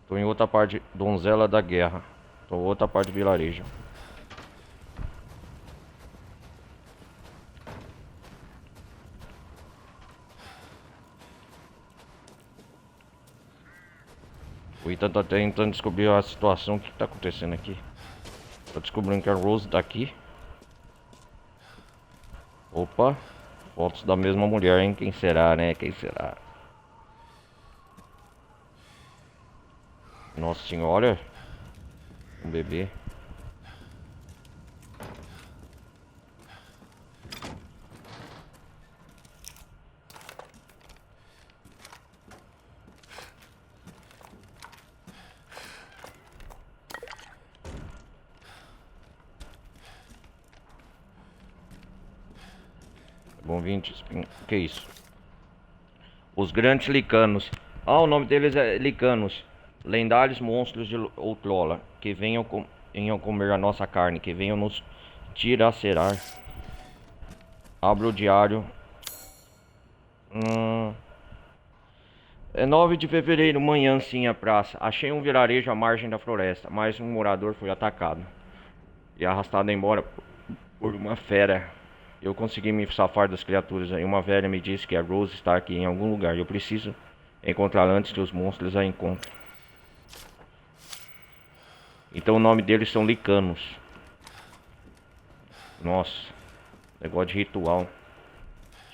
Tô em outra parte. Donzela da Guerra. Tô em outra parte do vilarejo. O Ethan tá tentando descobrir a situação, o que tá acontecendo aqui. Tô descobrindo que a Rose tá aqui. Opa, fotos da mesma mulher, hein? Quem será, né? Quem será? Nossa senhora. Um bebê. Bom, 20. Que isso? Os grandes licanos. Ah, o nome deles é licanos. Lendários monstros de outrora, que venham comer a nossa carne, que venham nos tiracerar. Abra o diário. É 9 de fevereiro, manhã sim, a praça. Achei um vilarejo à margem da floresta, mas um morador foi atacado e arrastado embora por uma fera. Eu consegui me safar das criaturas aí. Uma velha me disse que a Rose está aqui em algum lugar. Eu preciso encontrá-la antes que os monstros a encontrem. Então o nome deles são licanos. Nossa, negócio de ritual.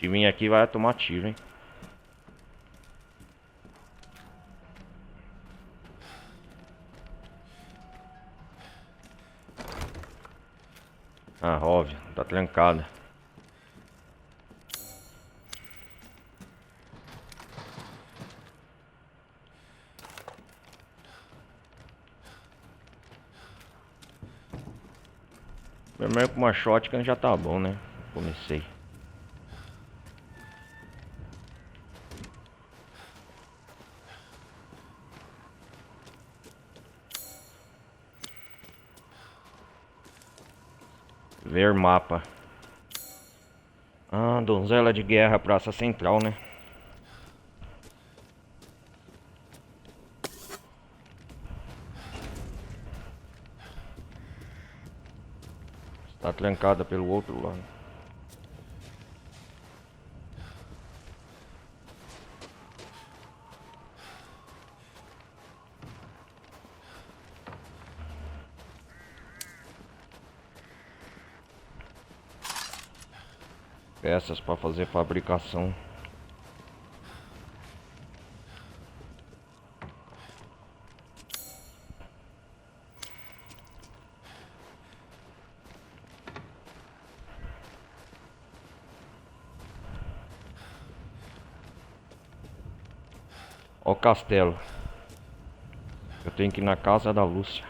Se vir aqui vai tomar tiro, hein? Ah, óbvio, tá trancada. Primeiro com uma shotgun já tá bom, né? Comecei. Ver mapa. Ah, Donzela de Guerra, Praça Central, né? Está trancada pelo outro lado. Peças para fazer fabricação. Ó o castelo. Eu tenho que ir na casa da Lúcia.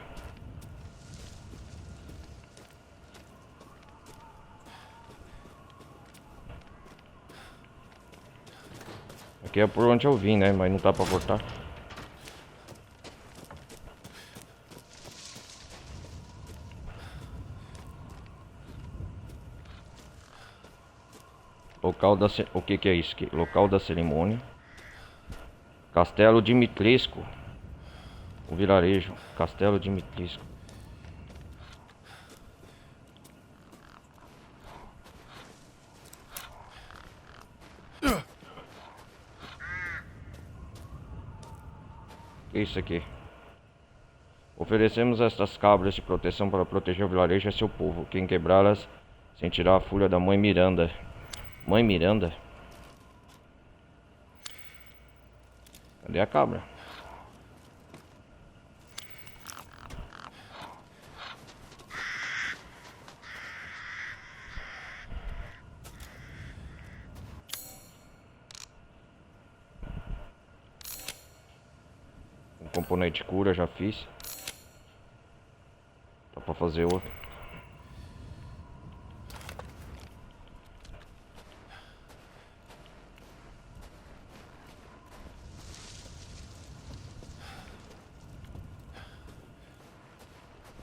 Aqui é por onde eu vim, né? Mas não dá pra voltar. Local da... O que é isso aqui? Local da cerimônia. Castelo Dimitrescu. O vilarejo. Castelo Dimitrescu. O que é isso aqui? Oferecemos estas cabras de proteção para proteger o vilarejo e seu povo. Quem quebrá-las sentirá a fúria da mãe Miranda. Mãe Miranda? Cadê a cabra? O componente cura já fiz. Dá pra fazer outro.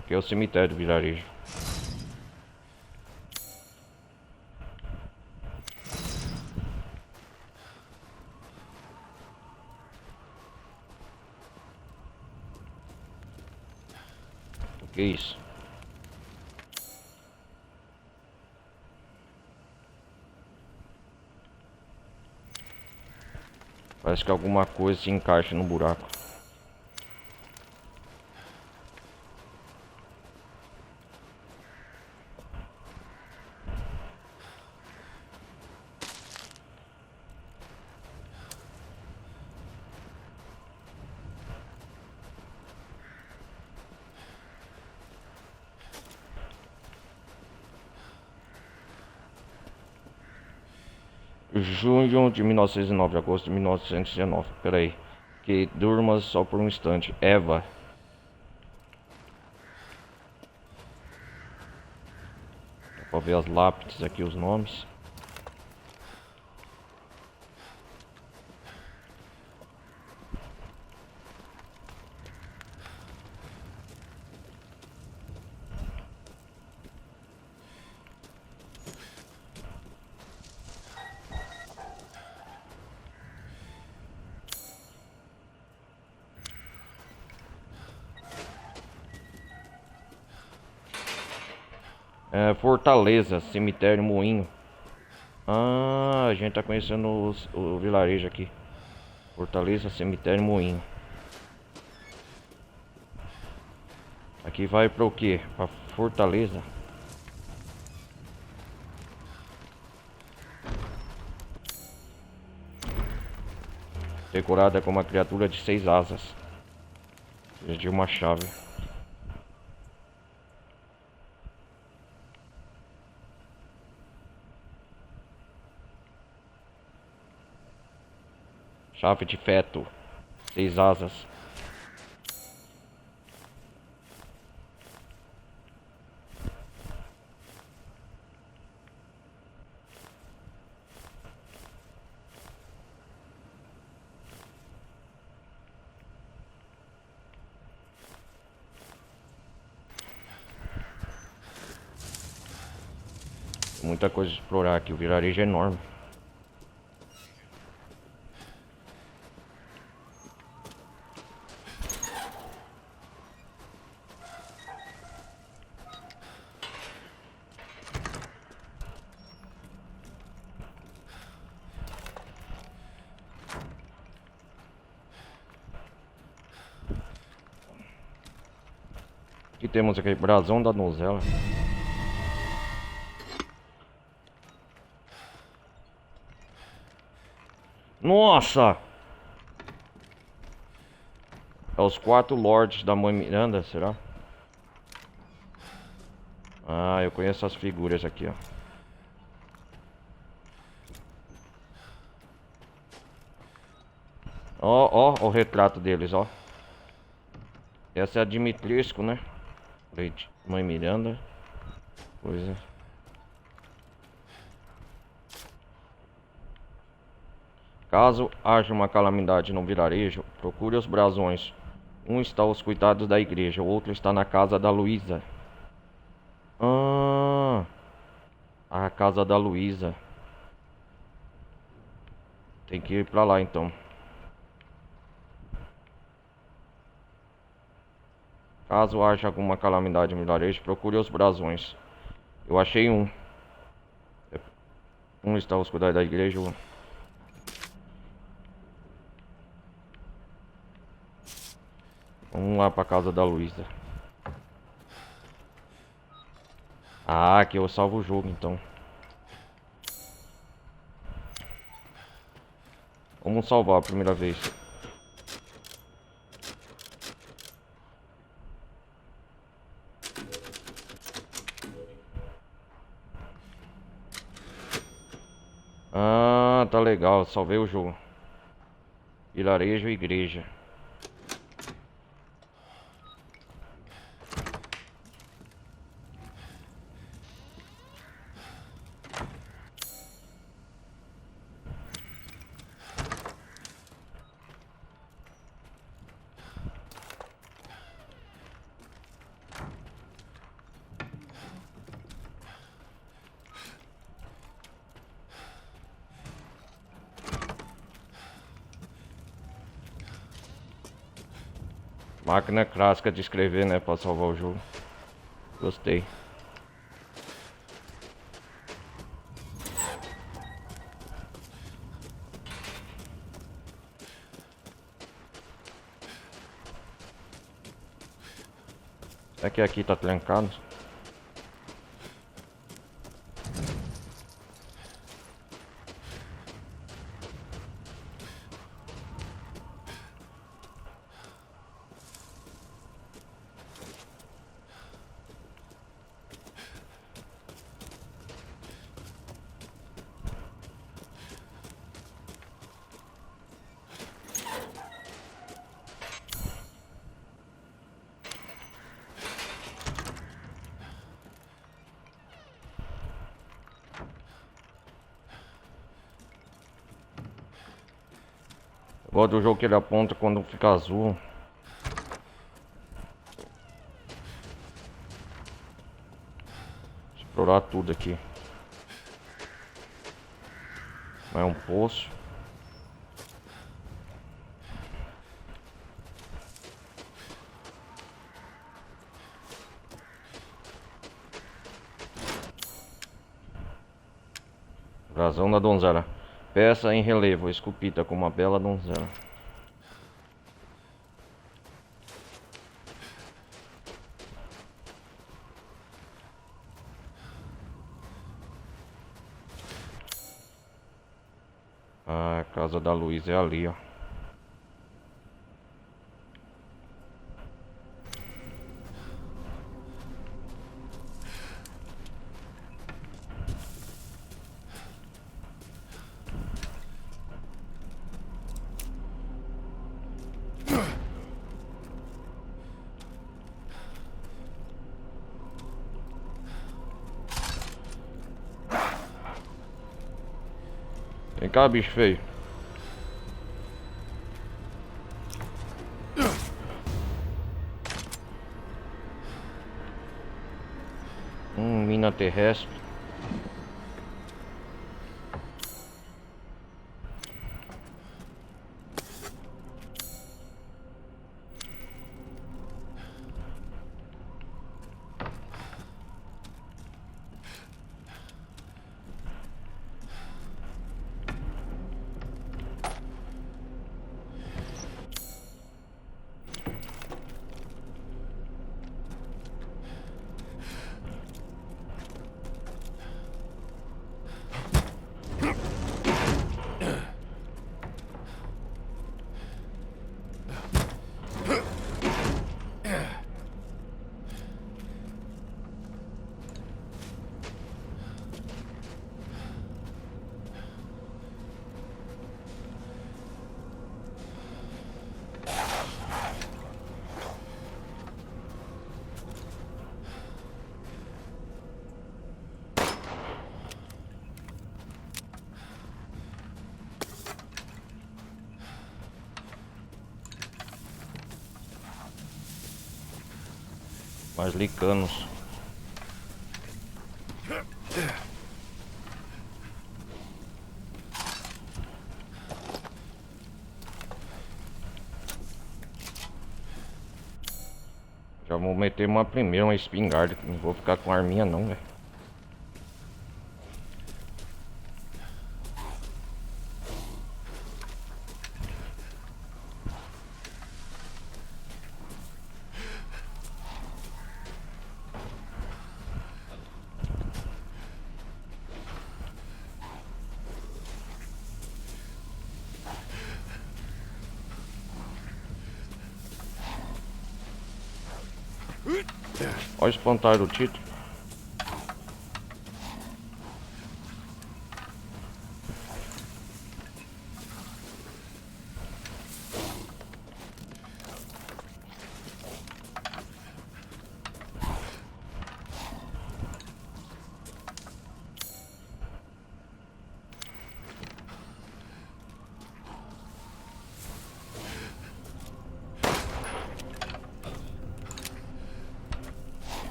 Aqui é o cemitério do vilarejo. O que é isso? Parece que alguma coisa se encaixa no buraco. Junho de 1909, agosto de 1919. Peraí. Que durma só por um instante. Eva. Dá pra ver as lápides aqui, os nomes. Fortaleza, cemitério, moinho. Ah, a gente tá conhecendo o vilarejo aqui. Fortaleza, cemitério, moinho. Aqui vai para o quê? Pra Fortaleza. Decorada com uma criatura de 6 asas. De uma chave. Chave de feto. 6 asas. Muita coisa a explorar aqui. O vilarejo é enorme. O que temos aqui? Brasão da donzela. Nossa! É os 4 lords da mãe Miranda, será? Ah, eu conheço as figuras aqui, ó. Ó, ó o retrato deles, ó. Essa é a Dimitrescu, né? Leite, mãe Miranda. Pois é. Caso haja uma calamidade no vilarejo, procure os brasões. Um está aos cuidados da igreja, o outro está na casa da Luísa. Ah, a casa da Luísa. Tem que ir pra lá então. Caso haja alguma calamidade no vilarejo, procure os brasões. Eu achei um. Um está aos cuidados da igreja. Vamos lá pra casa da Luísa. Ah, aqui eu salvo o jogo então. Vamos salvar a primeira vez. Ah, tá legal, salvei o jogo. Vilarejo e igreja. Máquina clássica de escrever, né, pra salvar o jogo. Gostei. Será que aqui tá trancado? Eu gosto do jogo que ele aponta quando fica azul. Explorar tudo aqui. É um poço. Brasão da donzela. Peça em relevo, esculpida como uma bela donzela. Ah, a casa da Luísa é ali, ó. Vem cá, bicho feio. Mina terrestre. Mais licanos. Já vou meter uma primeira, uma espingarda. Não vou ficar com arminha não, velho. Olha o espantalho do Tito.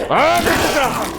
Ah, desgraça!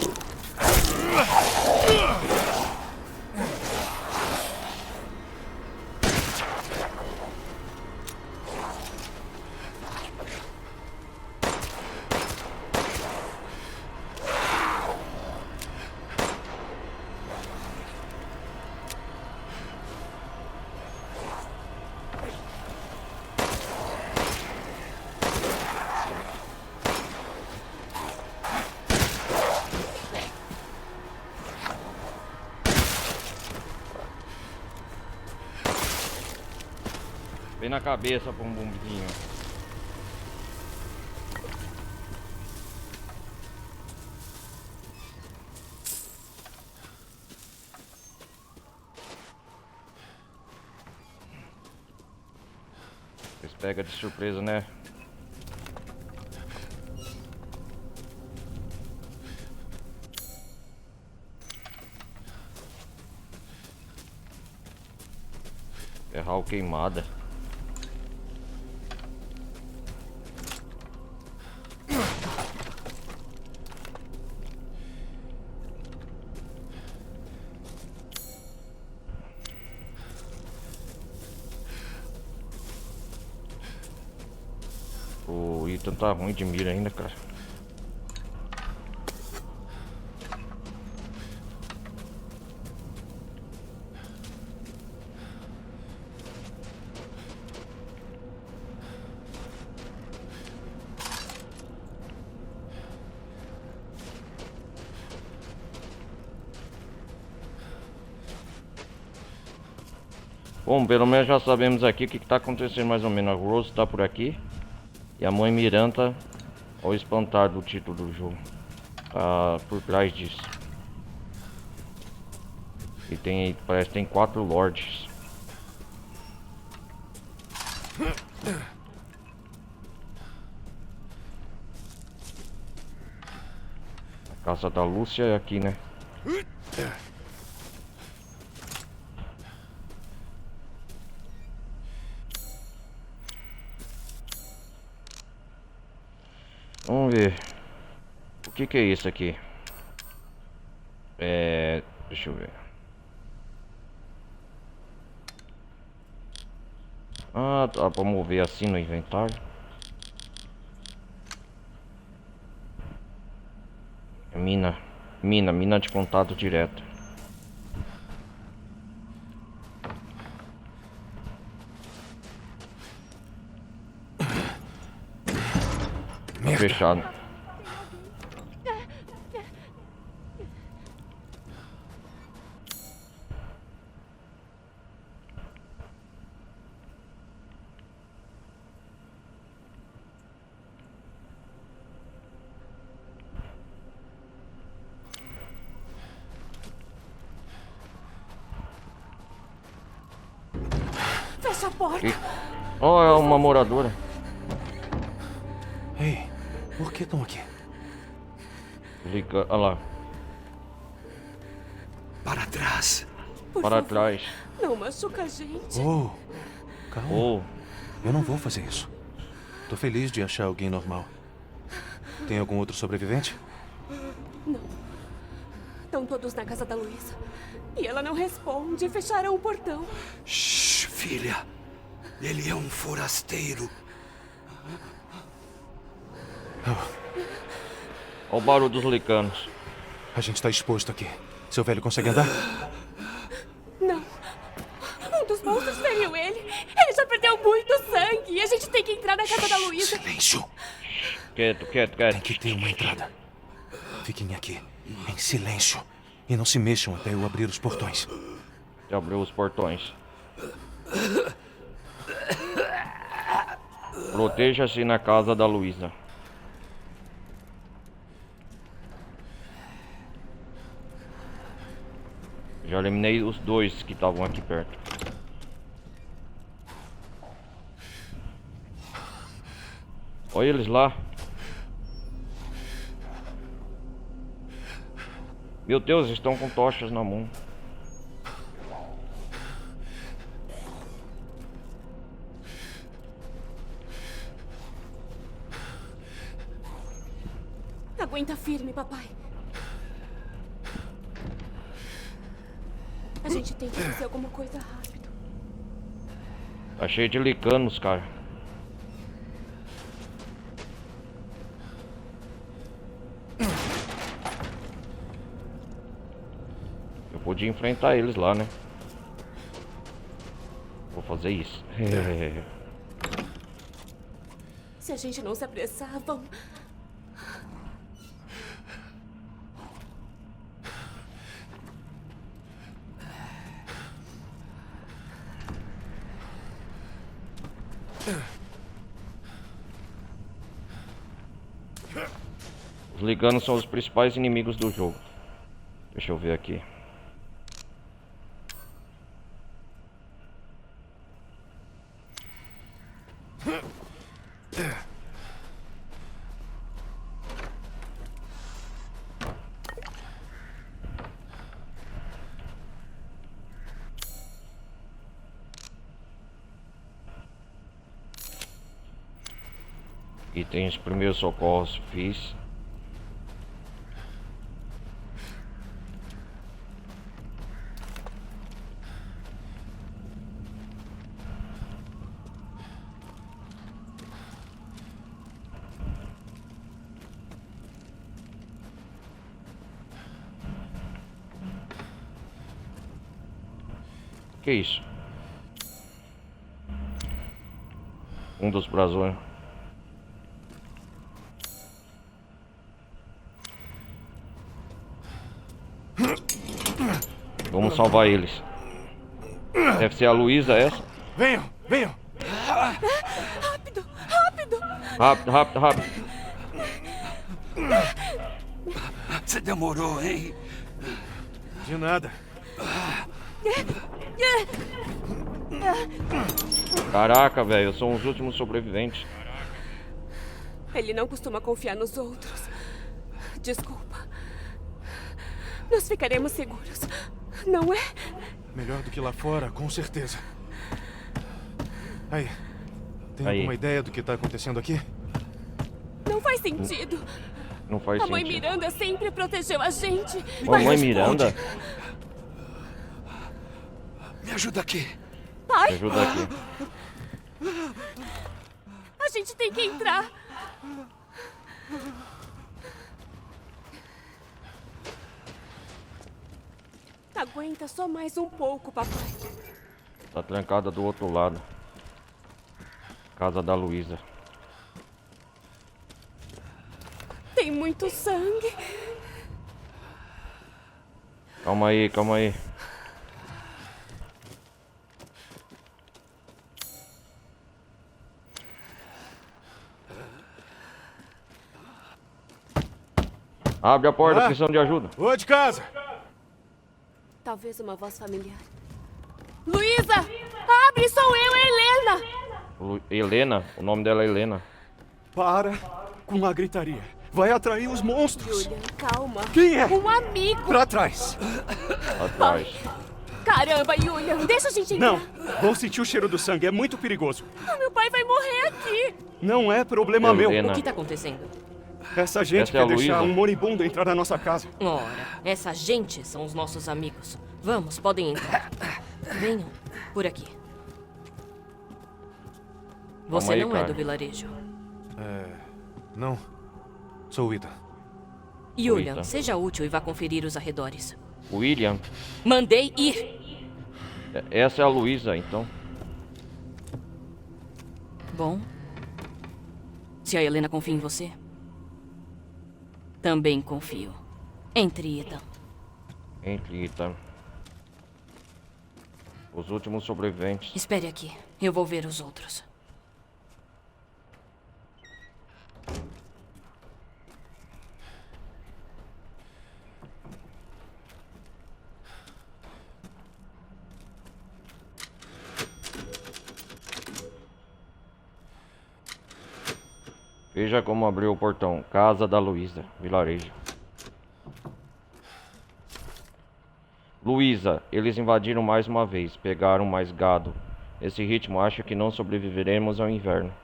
Vem na cabeça, bumbumzinho. Eles pegam de surpresa, né? Ferral queimada. O Ethan tá ruim de mira ainda, cara. Bom, pelo menos já sabemos aqui o que tá acontecendo mais ou menos. A Rose tá por aqui. E a mãe Miranda, ao espantar do título do jogo, tá por trás disso. E tem, parece que tem 4 lords. A casa da Lúcia é aqui, né? Vamos ver. O que é isso aqui? Deixa eu ver. Ah, tá, vamos mover assim no inventário. Mina de contato direto. Tá fechado. Fecha a porta. Oh, é uma moradora. Ei, por que estão aqui? Liga, olha lá. Para trás. Para trás. Não machuca a gente. Oh, calma. Oh. Eu não vou fazer isso. Tô feliz de achar alguém normal. Tem algum outro sobrevivente? Não. Estão todos na casa da Luísa. E ela não responde. Fecharam o portão. Shh, filha. Ele é um forasteiro. Olha o barulho dos licanos. A gente tá exposto aqui. Seu velho consegue andar? Não. Um dos monstros feriu ele. Ele já perdeu muito sangue. A gente tem que entrar na casa da Luísa. Silêncio. Quieto. Tem que ter uma entrada. Fiquem aqui, em silêncio. E não se mexam até eu abrir os portões. Abriu os portões. Proteja-se na casa da Luísa. Já eliminei os dois que estavam aqui perto. Olha eles lá. Meu Deus, estão com tochas na mão. Aguenta firme, papai. A gente tem que fazer alguma coisa rápido. Tá cheio de licanos, cara. Eu podia enfrentar eles lá, né? Vou fazer isso. Se a gente não se apressar, vão... Os liganos são os principais inimigos do jogo. Deixa eu ver aqui. Itens, primeiros socorros, fiz. Que isso? Um dos brasões. Vamos salvar eles. Deve ser a Luísa essa. Venham! Rápido! Rápido. Você demorou, hein? De nada. Caraca, velho, são os últimos sobreviventes. Ele não costuma confiar nos outros. Desculpa. Nós ficaremos seguros, não é? Melhor do que lá fora, com certeza. Aí. Tem Aí. alguma ideia do que tá acontecendo aqui? Não faz sentido. Não faz A mãe sentido. Miranda sempre protegeu a gente. Mãe Miranda? Me ajuda aqui. Pai, Me ajuda aqui. a gente tem que entrar. Aguenta só mais um pouco, papai. Tá trancada do outro lado. Casa da Luísa. Tem muito sangue. Calma aí. Abre a porta, precisamos de ajuda. Ô, de casa! Talvez uma voz familiar. Luísa! Abre, sou eu, Helena! Helena? O nome dela é Helena. Para com a gritaria. Vai atrair os monstros. Julian, calma. Quem é? Um amigo. Pra trás. Atrás. Caramba, Julian, deixa a gente entrar. Não, vou sentir o cheiro do sangue. É muito perigoso. Meu pai vai morrer aqui. Não é problema meu. Helena. O que tá acontecendo? Essa gente Essa é a quer deixar Luísa. um moribundo entrar na nossa casa. Ora, essa gente são os nossos amigos. Vamos, podem entrar. Venham, por aqui. Você aí, não é cara. do vilarejo. Não. Sou o Ethan. Julian, Eita. seja útil e vá conferir os arredores. William. Mandei ir. Essa é a Luísa, então. Bom. Se a Helena confia em você, também confio. Entre, Ethan. Entre, Ethan. Os últimos sobreviventes. Espere aqui. Eu vou ver os outros. Veja como abriu o portão. Casa da Luísa, vilarejo. Luísa, eles invadiram mais uma vez. Pegaram mais gado. Nesse ritmo, acho que não sobreviveremos ao inverno.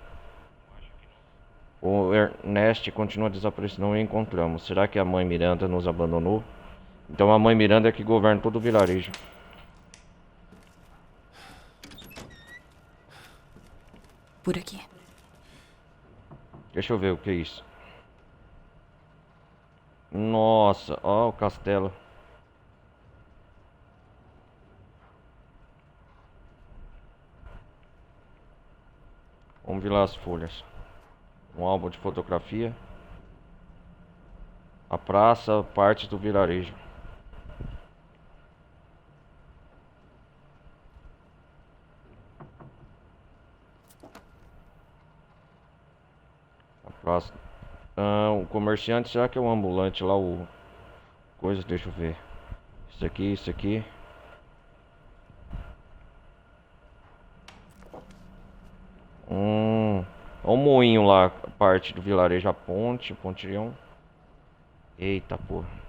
O Ernest continua desaparecido. Não o encontramos. Será que a mãe Miranda nos abandonou? Então a mãe Miranda é que governa todo o vilarejo. Por aqui. Deixa eu ver o que é isso. Nossa, ó o castelo. Vamos ver lá as folhas. Um álbum de fotografia. A praça, parte do vilarejo. O comerciante, será que é o ambulante lá, o coisa, deixa eu ver. Isso aqui, isso aqui. Olha o moinho lá, a parte do vilarejo, a ponte, o pontilhão. Eita, porra.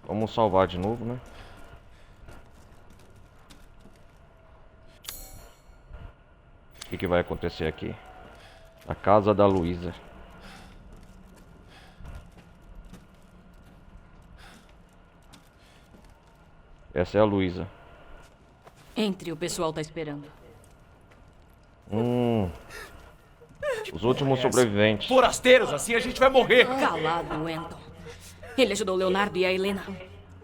Vamos salvar de novo, né? O que vai acontecer aqui? A casa da Luísa. Essa é a Luísa. Entre, o pessoal tá esperando. Os últimos sobreviventes. Forasteiros, assim a gente vai morrer. Calado, Anton. Ele ajudou o Leonardo e a Helena.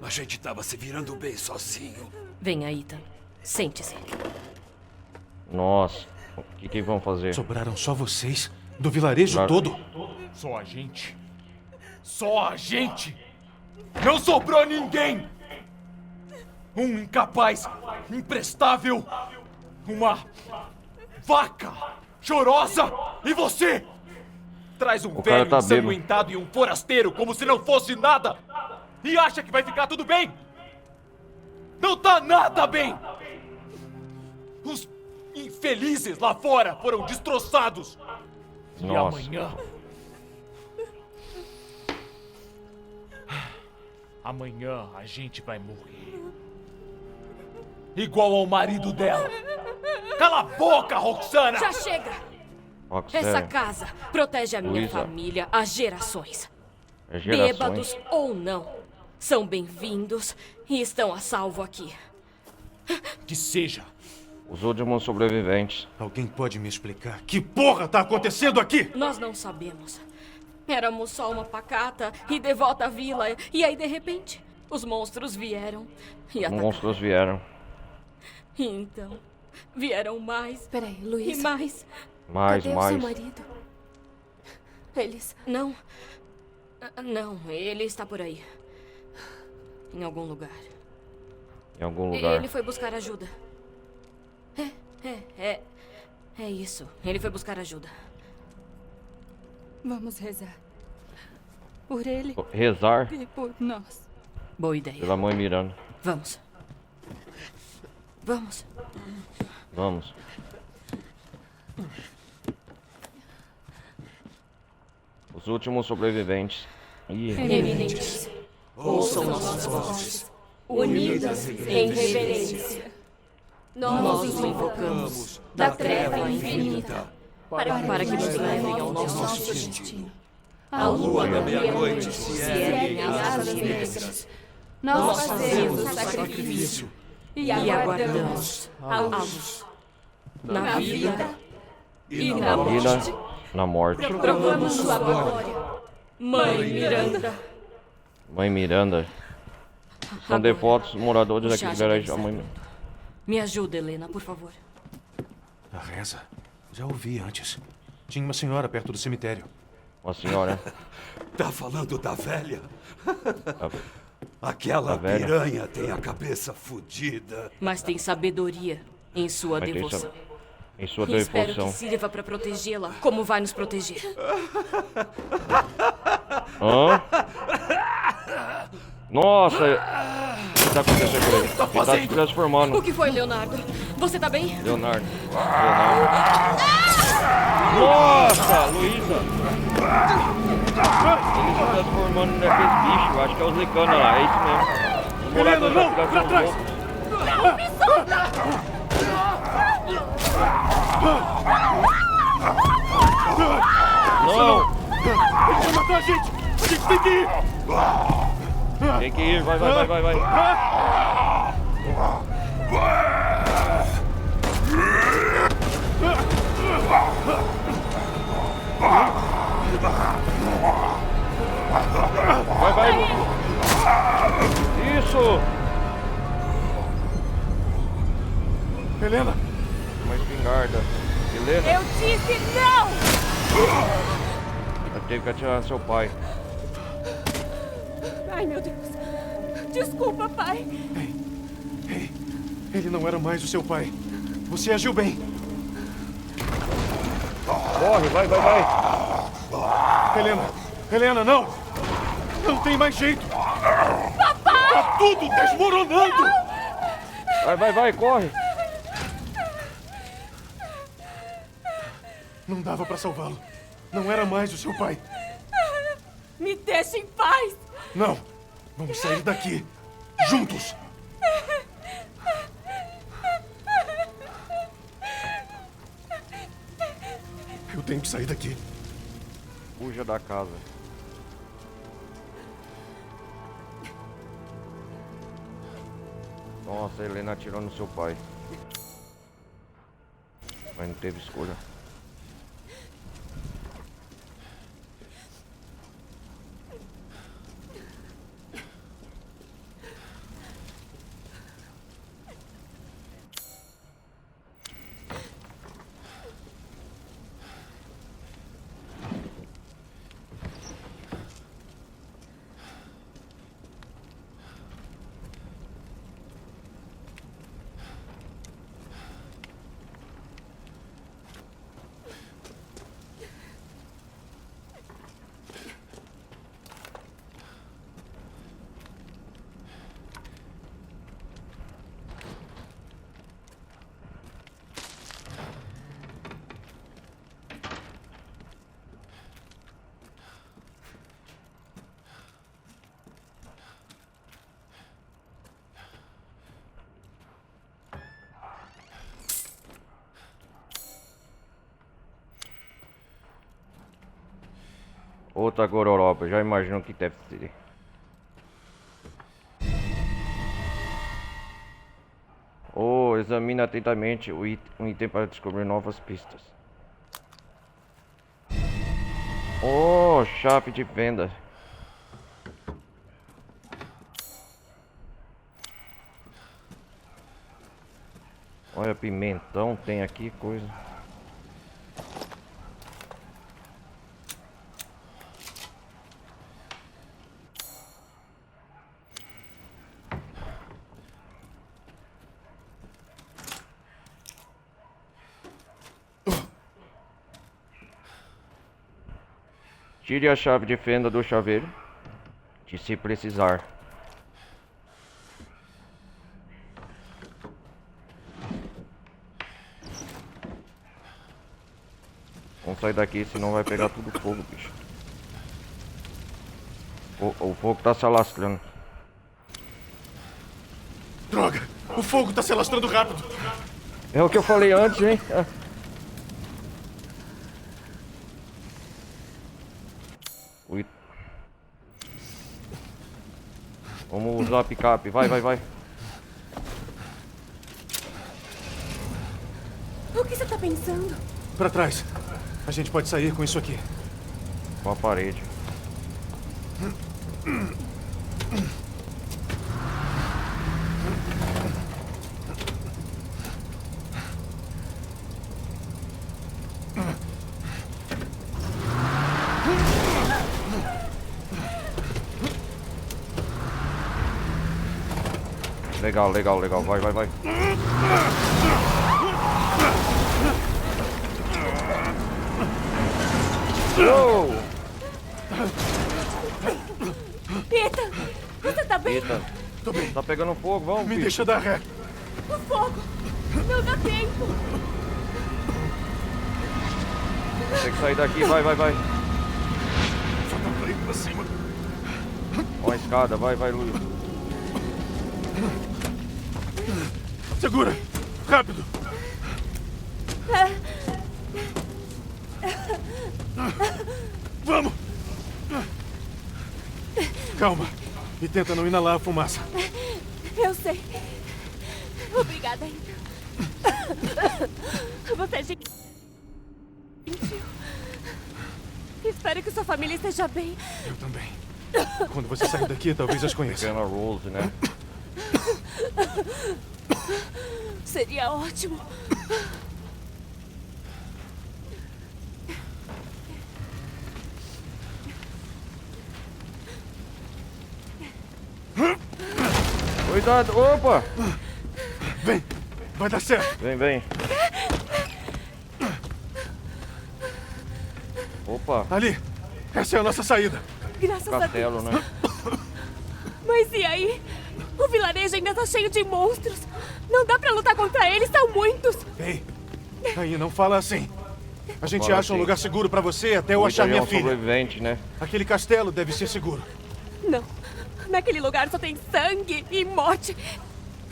A gente tava se virando bem sozinho. Venha, Ethan. Sente-se. Nossa, o que vão fazer? Sobraram só vocês? Do vilarejo todo? Só a gente. Só a gente. Não sobrou ninguém. Um incapaz, imprestável, uma vaca chorosa e você. Traz um velho ensanguentado e um forasteiro como se não fosse nada. E acha que vai ficar tudo bem? Não tá nada bem. Os infelizes lá fora foram destroçados. E amanhã a gente vai morrer. Igual ao marido dela. Cala a boca, Roxana! Já chega! Essa casa protege a minha família há gerações. Bêbados ou não, são bem-vindos e estão a salvo aqui. Que seja. Os últimos sobreviventes. Alguém pode me explicar? Que porra tá acontecendo aqui? Nós não sabemos. Éramos só uma pacata e devota vila. E aí, de repente, os monstros vieram e atacaram. Monstros vieram. E então, vieram mais. Peraí, Luísa. E mais. Cadê o seu marido? Eles... Não. Não, ele está por aí. Em algum lugar. Em algum lugar. Ele foi buscar ajuda. É isso. Ele foi buscar ajuda. Vamos rezar. Por ele. Rezar? E por nós. Boa ideia. Pela mãe Miranda. Vamos. Vamos. Vamos. Os últimos sobreviventes. Eminentes, ouçam nossas vozes, unidas em reverência. Nós os invocamos da treva infinita para que nos levem ao nosso destino. A lua da meia-noite se ergue em asas negras. Nós fazemos o sacrifício e aguardamos a luz. Na vida e na morte. Proclamamos sua glória. Mãe Miranda. Mãe Miranda. São devotos moradores daqui de Belém. Me ajuda, Helena, por favor. A reza? Já ouvi antes. Tinha uma senhora perto do cemitério. Uma senhora? Tá falando da velha? Aquela piranha tem a cabeça fodida. Mas tem sabedoria em sua devoção. Em sua devoção. Espero que sirva para protegê-la, como vai nos proteger. Hã? Nossa! O que tá acontecendo com ele? Ele tá se transformando. O que foi, Leonardo? Você tá bem? Leonardo. Nossa, Luísa! Ele se transformando naqueles bichos. Acho que é os licanos lá, é isso mesmo. Os moradores da cidade são loucos. Me solta! Não! Ele vai matar a gente! A gente tem que ir! Tem que ir, vai. Vai. Isso! Helena! Uma espingarda. Helena? Eu disse não! Eu tenho que atirar no seu pai. Ai, meu Deus. Desculpa, pai. Ei, ele não era mais o seu pai. Você agiu bem. Corre, vai. Helena, não! Não tem mais jeito! Papai! Tá tudo desmoronando! Vai, corre! Não dava pra salvá-lo. Não era mais o seu pai. Me deixe em paz! Não! Vamos sair daqui! Juntos! Eu tenho que sair daqui. Fuja da casa. Nossa, a Helena atirou no seu pai. Mas não teve escolha. Outra gororoba, já imagino o que deve ser. Examine atentamente um item para descobrir novas pistas. Chave de venda. Olha, pimentão tem aqui, coisa. Tire a chave de fenda do chaveiro, se precisar. Vamos sair daqui, senão vai pegar tudo fogo, bicho. O fogo tá se alastrando. Droga! O fogo tá se alastrando rápido. É o que eu falei antes, hein? Ui. Vamos usar a picape. Vai. O que você tá pensando? Pra trás. A gente pode sair com isso aqui. Com a parede. Legal. Vai. Uou! Ethan, você tá bem? Eita, tô bem. Tá pegando fogo, vamos, Me bicho. deixa dar ré. O fogo! Não dá tempo! Tem que sair daqui, vai. Só dá pra ir pra cima. Ó a escada, vai, Luiz. Segura! Rápido! Vamos! Calma. E tenta não inalar a fumaça. Eu sei. Obrigada, Ethan. Você é gentil. Espero que sua família esteja bem. Eu também. Quando você sair daqui, talvez as conheça. Pequena Rose, né? Seria ótimo. Cuidado, opa! Vem, vai dar certo. Vem. Opa. Ali, essa é a nossa saída. Graças Castelo, a Deus. né? Mas e aí? O vilarejo ainda tá cheio de monstros. Não dá pra lutar contra eles, são muitos. Ei, aí não fala assim. A gente Fala acha um assim. lugar seguro pra você até eu Luiz achar aí é minha um filha. sobrevivente, né? Aquele castelo deve ser seguro. Não. Naquele lugar só tem sangue e morte.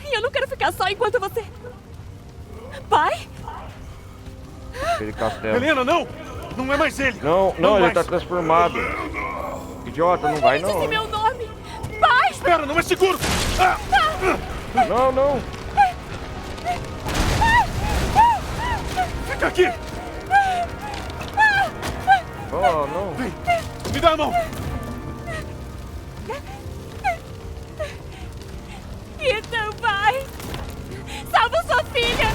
E eu não quero ficar só enquanto você... Pai? Aquele castelo. Helena, não! Não é mais ele! Não, ele mais. tá transformado. Idiota, não vai Ele disse não. meu nome. Pai! Espera, não é seguro! Não. Fica aqui! Oh, não. Vem, me dá a mão! Ethan, vai! Salva sua filha!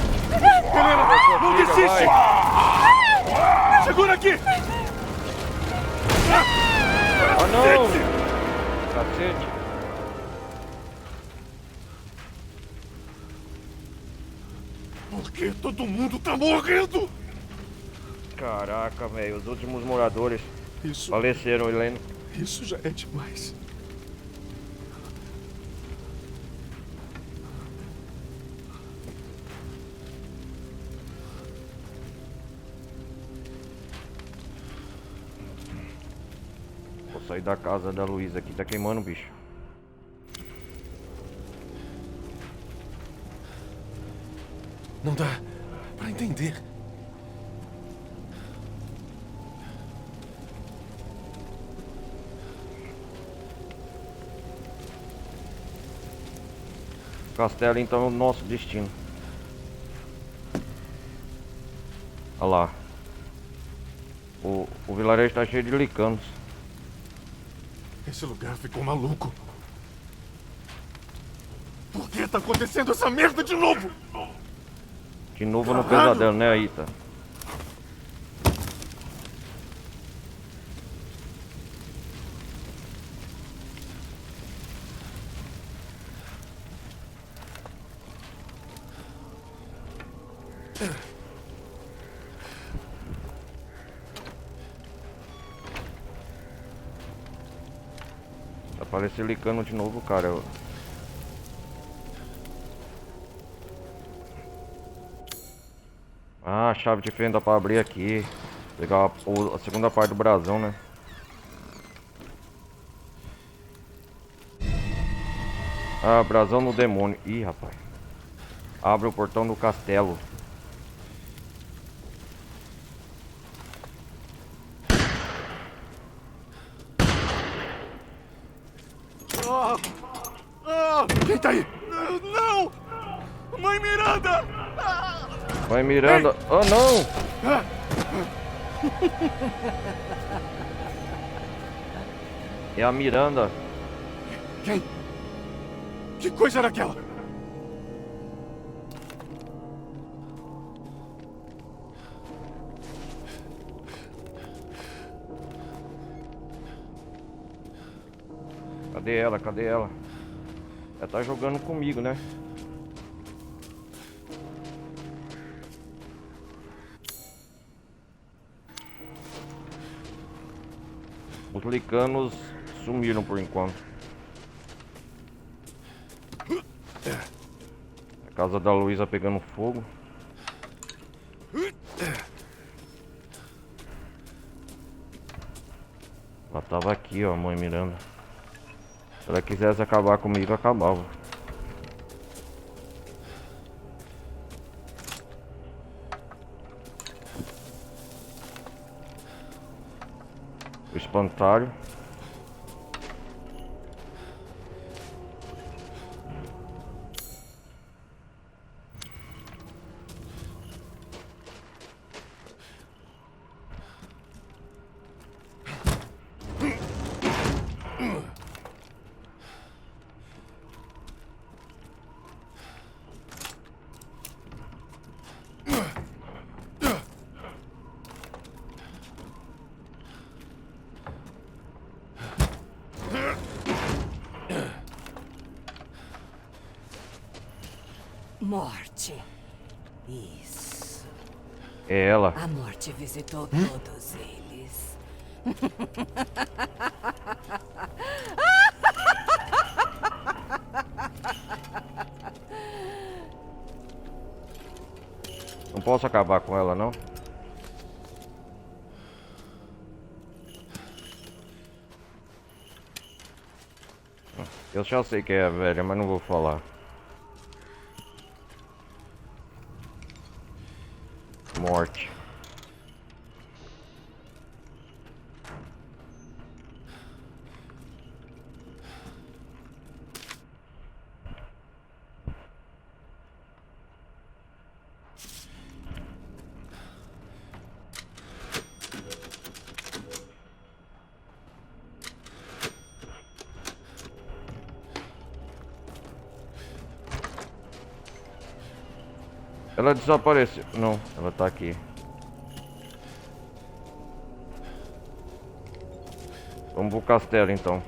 Helena, não desiste! Segura aqui! Ah, não! Cacete. Por que todo mundo tá morrendo? Caraca, velho. Os últimos moradores Isso, faleceram, Helena. isso já é demais. Vou sair da casa da Luísa aqui. Tá queimando o bicho. Não dá pra entender. Castelo, então, é o nosso destino. Olha lá. O vilarejo tá cheio de licanos. Esse lugar ficou maluco. Por que tá acontecendo essa merda de novo? De novo no pesadelo, né, Ita? Apareceu licando de novo, cara. Ah, chave de fenda pra abrir aqui. Pegar a segunda parte do brasão, né? Ah, brasão no demônio. Ih, rapaz. Abre o portão do castelo. Quem tá aí? Não! Mãe Miranda! Mãe Miranda! Oh, não! É a Miranda. Quem? Que coisa era aquela? Cadê ela? Cadê ela? Ela tá jogando comigo, né? Os licanos sumiram por enquanto. A casa da Luísa pegando fogo. Ela tava aqui, ó, a mãe Miranda. Se ela quisesse acabar comigo, acabava. O espantalho. Morte. Isso. É ela. A morte visitou todos eles. Não posso acabar com ela, não? Eu já sei que é a velha, mas não vou falar. Morte. Ela desapareceu. Não, ela tá aqui. Vamos pro castelo então.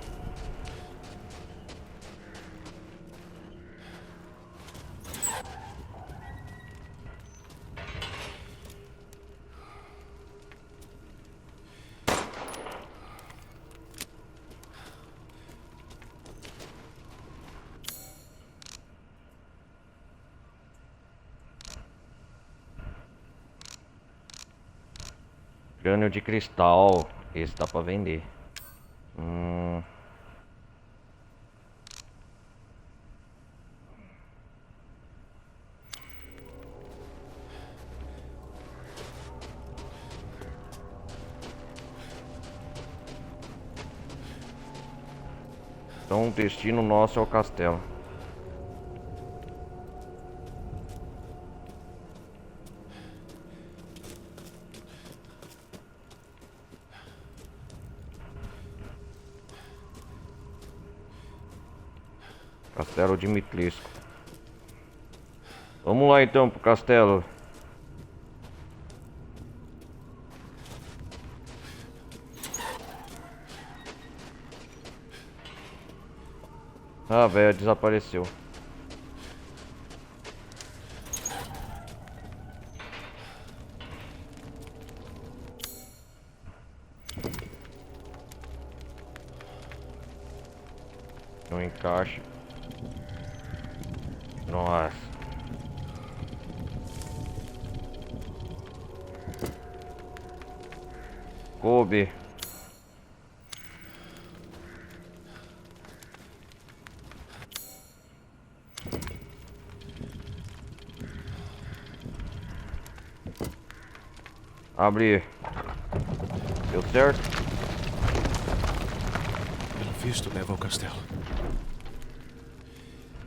Crânio de cristal. Esse dá pra vender. Então o destino nosso é o castelo. Castelo de Mitlisco. Vamos lá então pro castelo. Ah, velho, desapareceu. Não encaixa. Nossa. Kobe. Abre. Deu certo? Pelo visto, leva ao castelo.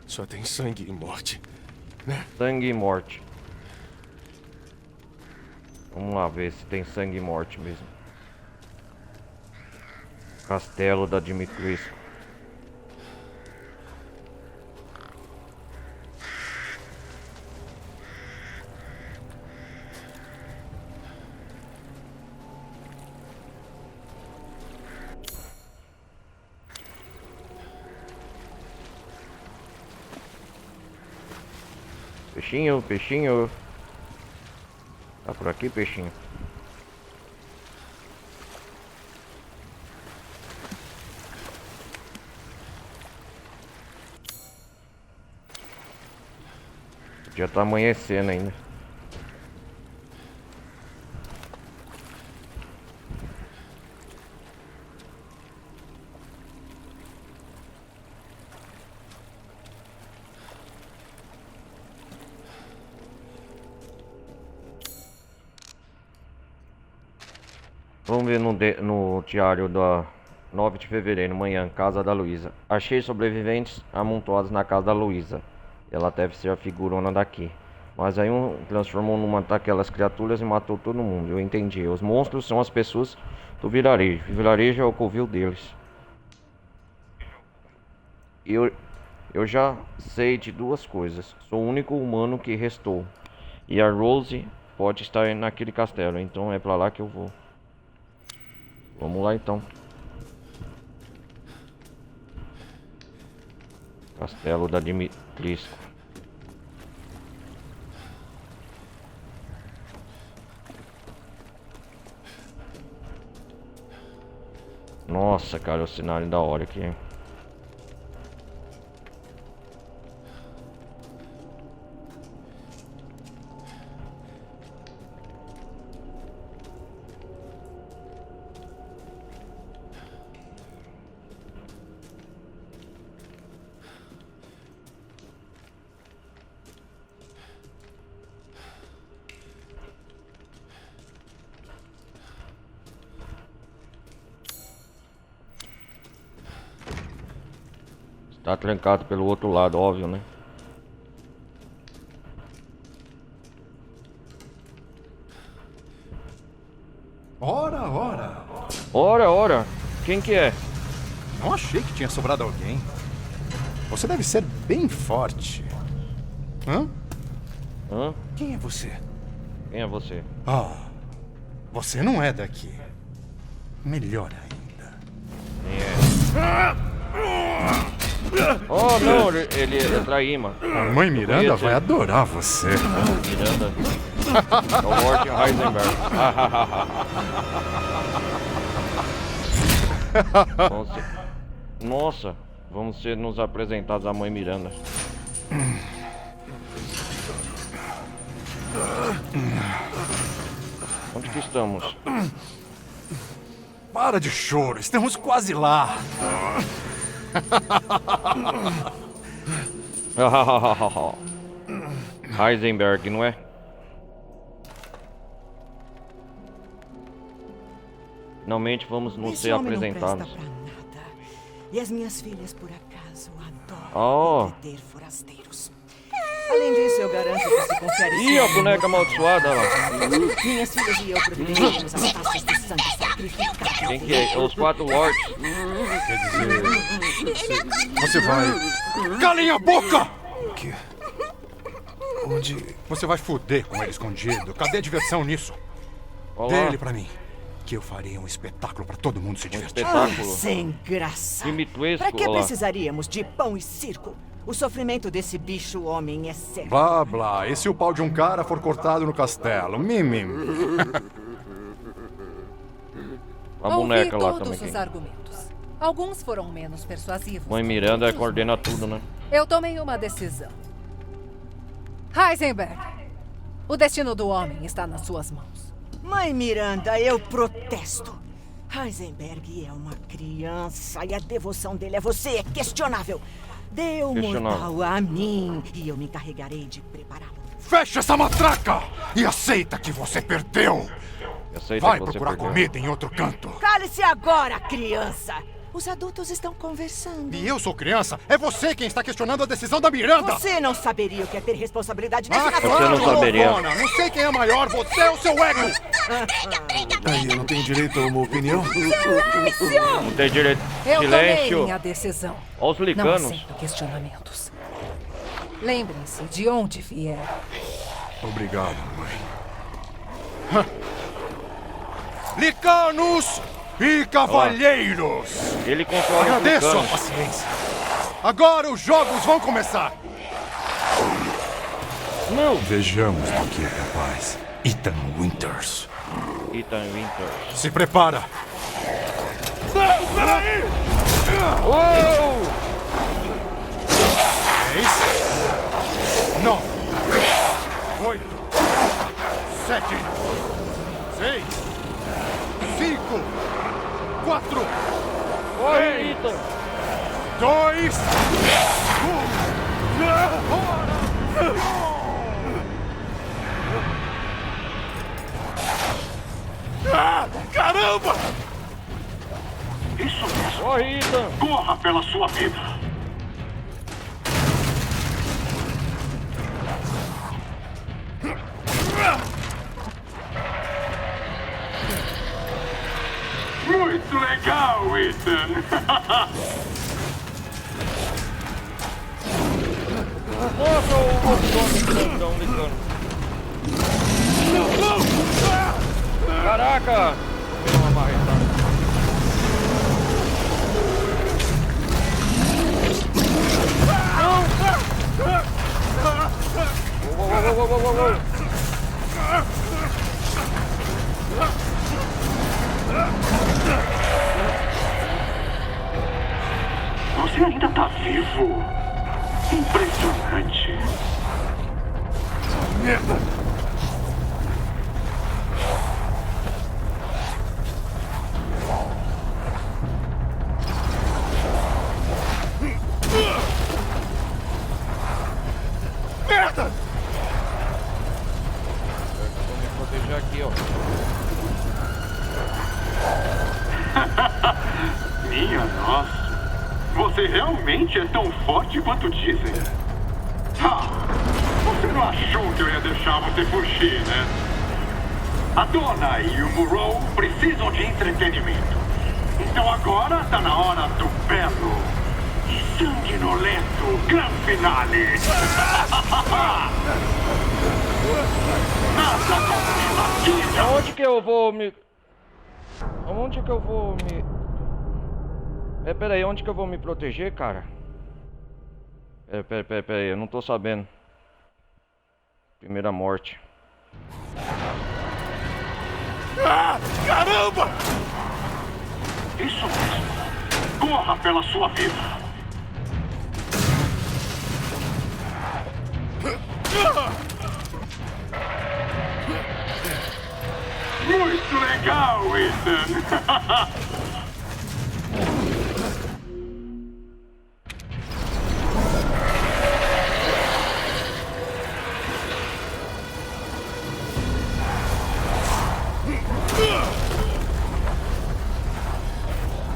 Só tem sangue e morte, né? Sangue e morte. Vamos lá ver se tem sangue e morte mesmo. Castelo da Dimitrescu. Peixinho, peixinho. Tá por aqui, peixinho? Já tá amanhecendo ainda. Vamos ver no diário da 9 de fevereiro, manhã, casa da Luísa. Achei sobreviventes amontoados na casa da Luísa. Ela deve ser a figurona daqui. Mas aí um transformou numa daquelas criaturas e matou todo mundo. Eu entendi. Os monstros são as pessoas do vilarejo. O vilarejo é o covil deles. Eu já sei de duas coisas. Sou o único humano que restou. E a Rose pode estar naquele castelo. Então é pra lá que eu vou. Vamos lá então. Castelo da Dimitrescu. Nossa, cara, o cenário da hora aqui, hein? Tá trancado pelo outro lado, óbvio, né? Ora, ora. Ora, ora. Quem que é? Não achei que tinha sobrado alguém. Você deve ser bem forte. Hã? Hã? Quem é você? Quem é você? Ah, você não é daqui. Melhor ainda. Quem é? Oh, não, ele é Traíma. A mãe Miranda vai adorar você. Miranda. É o Lord Heisenberg. Nossa, vamos ser nos apresentados à mãe Miranda. Onde que estamos? Para de choro, estamos quase lá. Heisenberg, não é? Finalmente vamos nos ser apresentados. Não presta pra nada. E as minhas filhas, por acaso, adoram entreter forasteiros. Além disso, eu garanto que se confiar em Ih, a boneca amaldiçoada lá. Minhas filhas e eu privilegiamos as taças de sangue sacrificado. Quem que é? Os 4 lords. Quer dizer, você vai... Calem a boca! O quê? Onde... Você vai foder com ele escondido. Cadê a diversão nisso? Olá. Dê ele pra mim, que eu farei um espetáculo pra todo mundo se divertir. Espetáculo? Sem graça. Dimitrescu, Pra que olá. precisaríamos de pão e circo? O sofrimento desse bicho homem é sério. Blá, blá. E se o pau de um cara for cortado no castelo? Mimim. A boneca lá todos também. os argumentos. Alguns foram menos persuasivos. Mãe Miranda coordena tudo, né? Eu tomei uma decisão. Heisenberg, o destino do homem está nas suas mãos. Mãe Miranda, eu protesto. Heisenberg é uma criança e a devoção dele a você é questionável. Dê o mortal a mim e eu me encarregarei de prepará-lo. Fecha essa matraca e aceita que você perdeu. Vai procurar comida em outro canto. Cale-se agora, criança! Os adultos estão conversando. E eu sou criança? É você quem está questionando a decisão da Miranda! Você não saberia o que é ter responsabilidade nesse negócio. Você não saberia. Não sei quem é maior, você ou seu ego! Aí, eu não tenho direito a uma opinião? Silêncio! Não tem direito. Eu Silêncio. tomei minha decisão. Olha os licanos. Não aceito questionamentos. Lembrem-se de onde vieram. Obrigado, mãe. Licanos e cavalheiros! Ele controla os Agradeço a licanos. paciência. Agora os jogos vão começar. Não. Vejamos do que é capaz Ethan Winters. Ethan Winters. Se prepara. Não, peraí! Uou! 10, 9, 8, 7, 6, 5, 4, Oi, Ethan! 2, 1. Caramba! Isso mesmo. Corre, Ethan! Corra pela sua vida. Muito legal, Ethan. Nossa, o lobisomem grandão licano. Caraca! Tomei uma marretada. Uou. Você ainda tá vivo. Impressionante. Merda! Merda! Vou me proteger aqui, ó. Minha nossa. Você realmente é tão forte quanto dizem. Você não achou que eu ia deixar você fugir, né? A Donna e o Murrow precisam de entretenimento. Então agora tá na hora do belo e sanguinolento grande finale. Nada como uma Aonde que eu vou me... Aonde que eu vou me... Peraí, onde que eu vou me proteger, cara? Peraí, eu não tô sabendo. Primeira morte. Caramba! Isso mesmo. Corra pela sua vida. Muito legal, Ethan.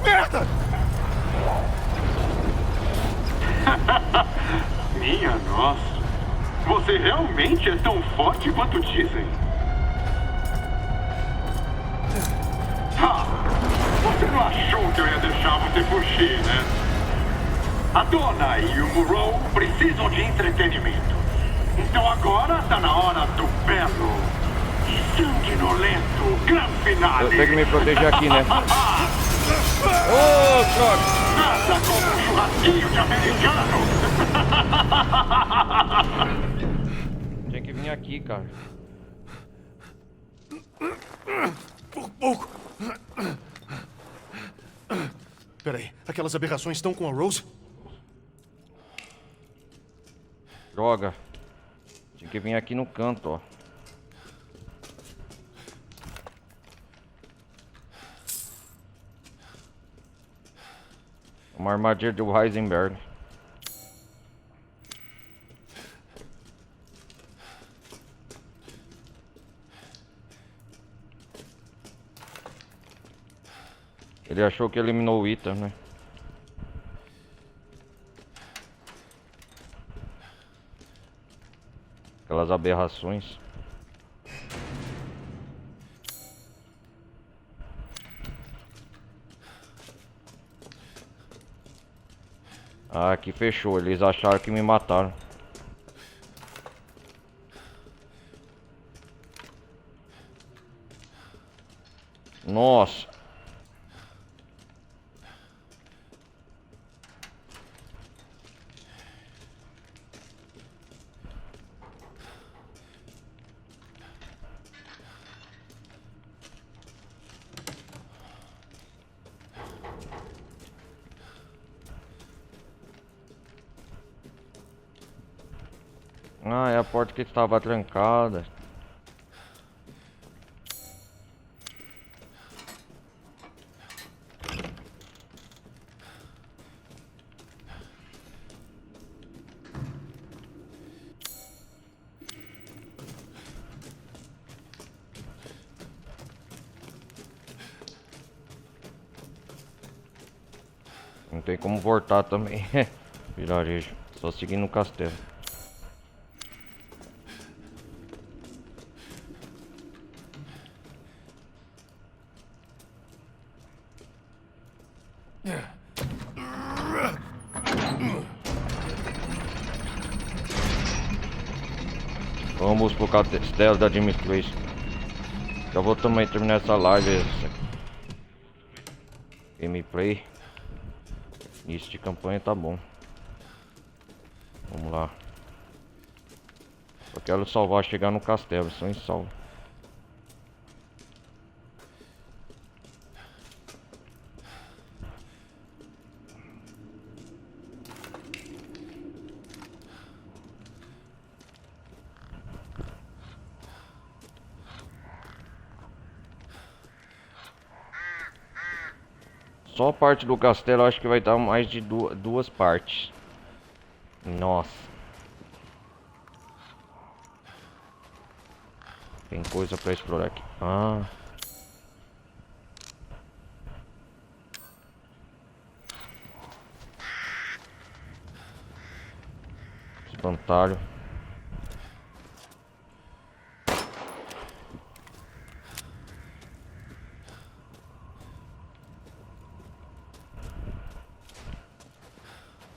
Merda! Minha nossa. Você realmente é tão forte quanto dizem. Você não achou que eu ia deixar você fugir, né? A Donna e o Murrow precisam de entretenimento. Então agora tá na hora do belo e sanguinolento grande finale. Eu tenho que me proteger aqui, né? Ô, troca! Nada como um churrasquinho de americano! Tinha que vir aqui, cara. Por pouco. Peraí, aquelas aberrações estão com a Rose? Droga. Tinha que vir aqui no canto, ó. Uma armadilha do Heisenberg. Ele achou que eliminou o Ethan, né? Aquelas aberrações. Ah, aqui fechou. Eles acharam que me mataram. Nossa. Ah, é a porta que estava trancada. Não tem como voltar também. Vilarejo. Só seguir no castelo. Vamos pro castelo da Dimitrescu. Já vou também terminar essa live. Gameplay. Início de campanha tá bom. Vamos lá. Só quero salvar, chegar no castelo, só em salvo. Só a parte do castelo acho que vai dar mais de duas partes. Nossa. Tem coisa pra explorar aqui. Ah. Espantalho.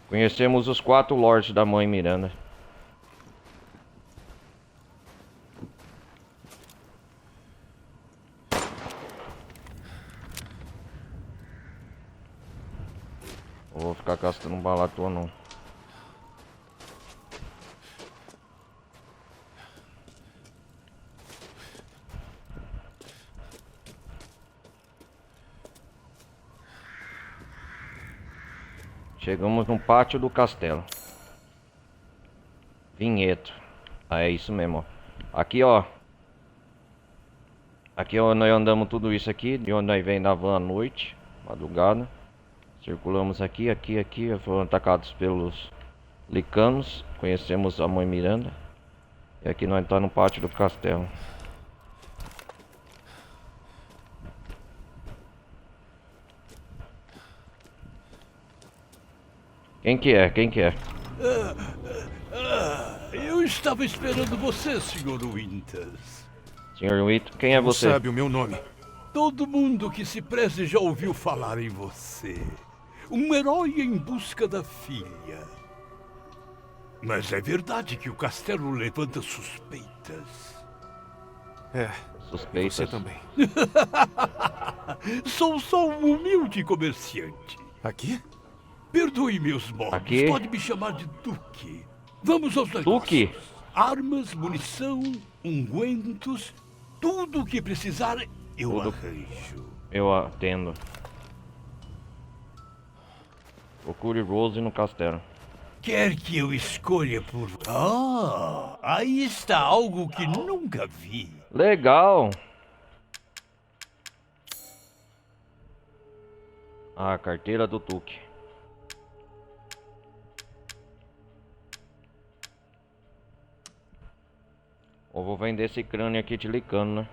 Conhecemos os 4 lords da mãe Miranda. Não vou ficar gastando bala à toa não. Chegamos no pátio do castelo. Vinhedo. Ah, é isso mesmo, ó. Aqui, ó. Aqui, ó, nós andamos tudo isso aqui. De onde nós vem na van à noite. Madrugada. Circulamos aqui. Foram atacados pelos licanos. Conhecemos a mãe Miranda. E aqui nós estamos no pátio do castelo. Quem que é? Eu estava esperando você, Sr. Winters. Sr. Winters, quem é você? Não sabe o meu nome. Todo mundo que se preze já ouviu falar em você. Um herói em busca da filha. Mas é verdade que o castelo levanta suspeitas. É, suspeitas. Você também. Sou só um humilde comerciante. Aqui? Perdoe meus modos, aqui? Pode me chamar de Duque. Vamos aos negócios. Duque? Armas, munição, ungüentos, tudo o que precisar eu arranjo. Eu atendo. Procure Rose no castelo. Quer que eu escolha por... Ah, aí está algo que nunca vi. Legal. Ah, carteira do Duque. Eu vou vender esse crânio aqui de licano, né?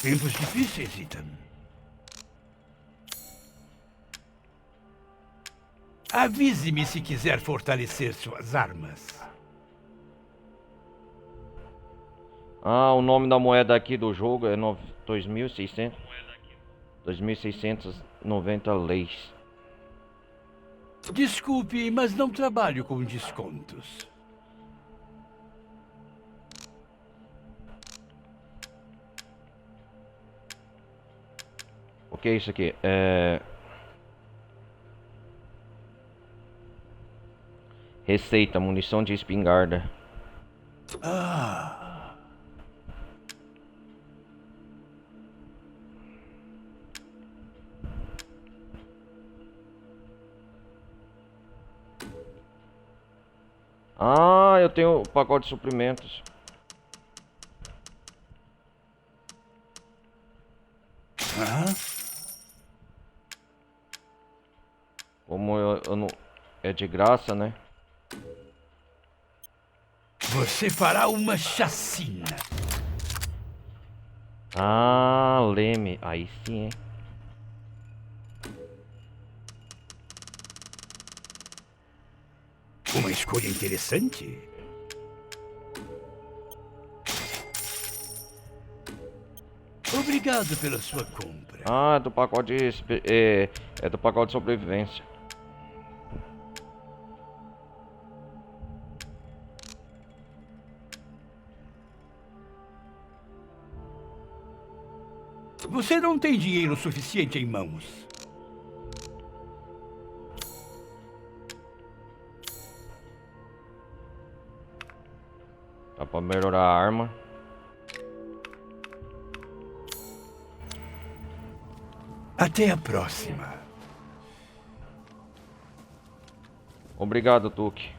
Tempos difíceis, Ethan. Avise-me se quiser fortalecer suas armas. Ah, o nome da moeda aqui do jogo é 2.690 leis. Desculpe, mas não trabalho com descontos. O que é isso aqui? Receita, munição de espingarda. Ah, eu tenho o pacote de suprimentos. Como eu não... É de graça, né? Você fará uma chacina. Ah, Leme. Aí sim, hein? Uma escolha interessante. Obrigado pela sua compra. Ah, é do pacote de... É do pacote de sobrevivência. Você não tem dinheiro suficiente em mãos. Dá pra melhorar a arma. Até a próxima. Obrigado, Tuque.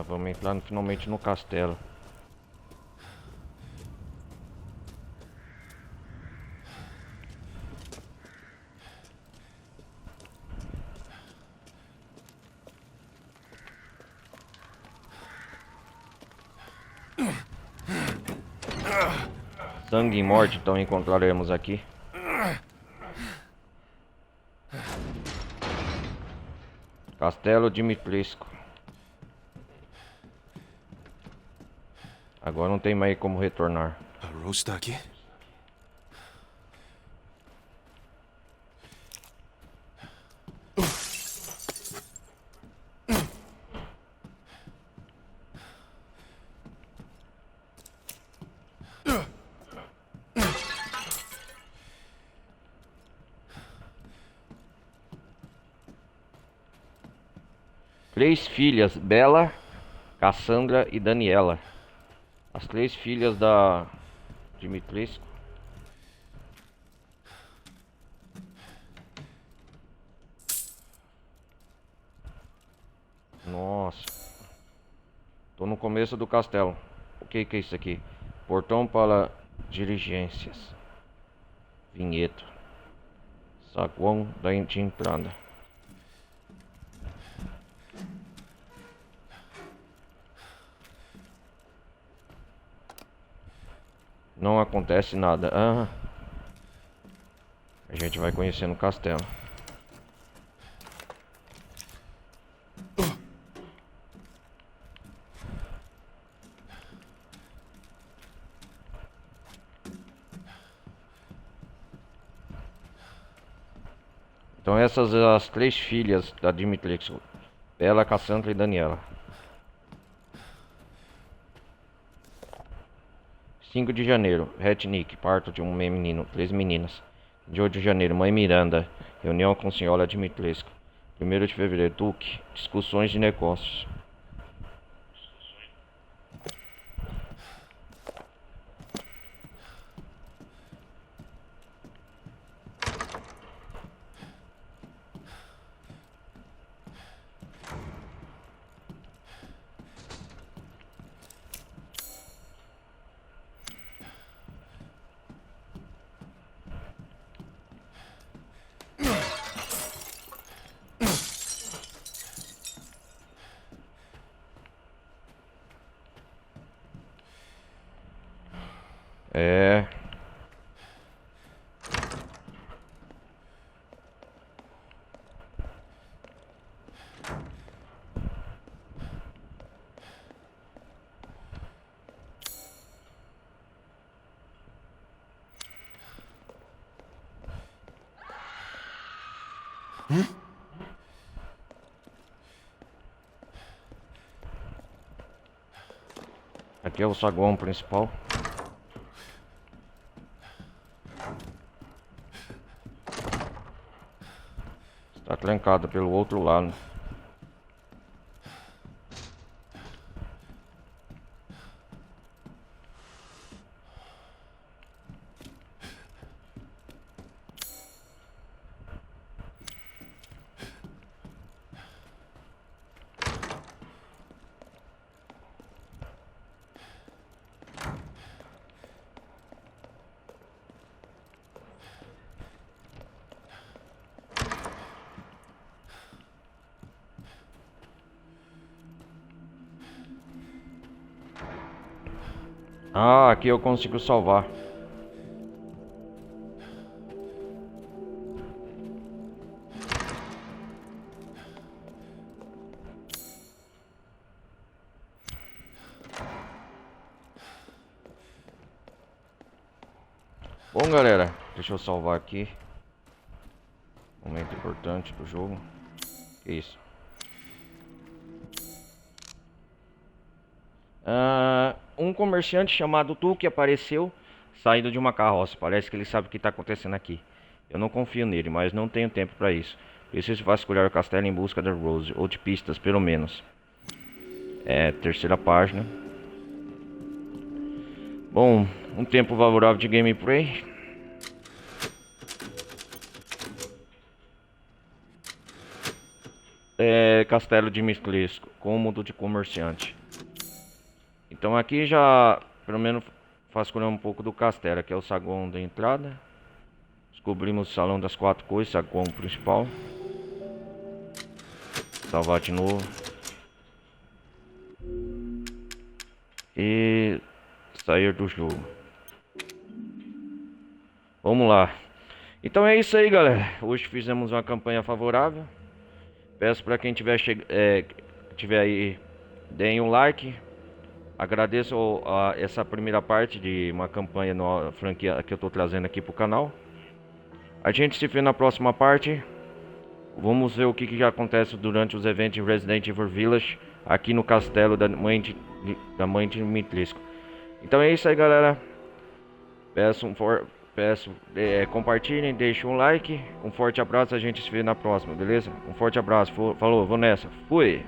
Vamos entrar finalmente no castelo. Sangue e morte, então encontraremos aqui. Castelo Dimitrescu. Agora não tem mais como retornar. A Rose está aqui? Três filhas, Bela, Cassandra e Daniela. As três filhas da Dimitrescu. Nossa. Tô no começo do castelo. O que é isso aqui? Portão para diligências. Vinhedo. Saguão de entrada. Não acontece nada. A gente vai conhecendo o castelo. Então essas são as três filhas da Dimitrescu. Bela, Cassandra e Daniela. 5 de janeiro, Retnik, parto de um menino, 3 meninas. 8 de janeiro, mãe Miranda, reunião com senhora Dimitrescu. 1º de fevereiro, Duque, discussões de negócios. É. Aqui é o saguão principal. Está trancado pelo outro lado. Ah, aqui eu consigo salvar. Bom, galera, deixa eu salvar aqui. Momento importante do jogo. Que isso? Um comerciante chamado Tuque apareceu saindo de uma carroça. Parece que ele sabe o que está acontecendo aqui. Eu não confio nele, mas não tenho tempo para isso. Preciso vasculhar o castelo em busca da Rose, ou de pistas, pelo menos. Terceira página. Bom, um tempo favorável de gameplay. Castelo de Mitlisco, cômodo de comerciante. Então aqui já, pelo menos, vasculhar um pouco do castelo. Aqui é o saguão da entrada. Descobrimos o salão das 4 coisas, saguão principal. Salvar de novo. E sair do jogo. Vamos lá. Então é isso aí, galera. Hoje fizemos uma campanha favorável. Peço para quem tiver aí, deem um like. Agradeço essa primeira parte de uma campanha na franquia que eu estou trazendo aqui para o canal. A gente se vê na próxima parte. Vamos ver o que já acontece durante os eventos de Resident Evil Village aqui no castelo da mãe de Mitlisco. Então é isso aí, galera. Compartilhem, deixem um like. Um forte abraço, a gente se vê na próxima, beleza? Um forte abraço, falou, vou nessa, fui!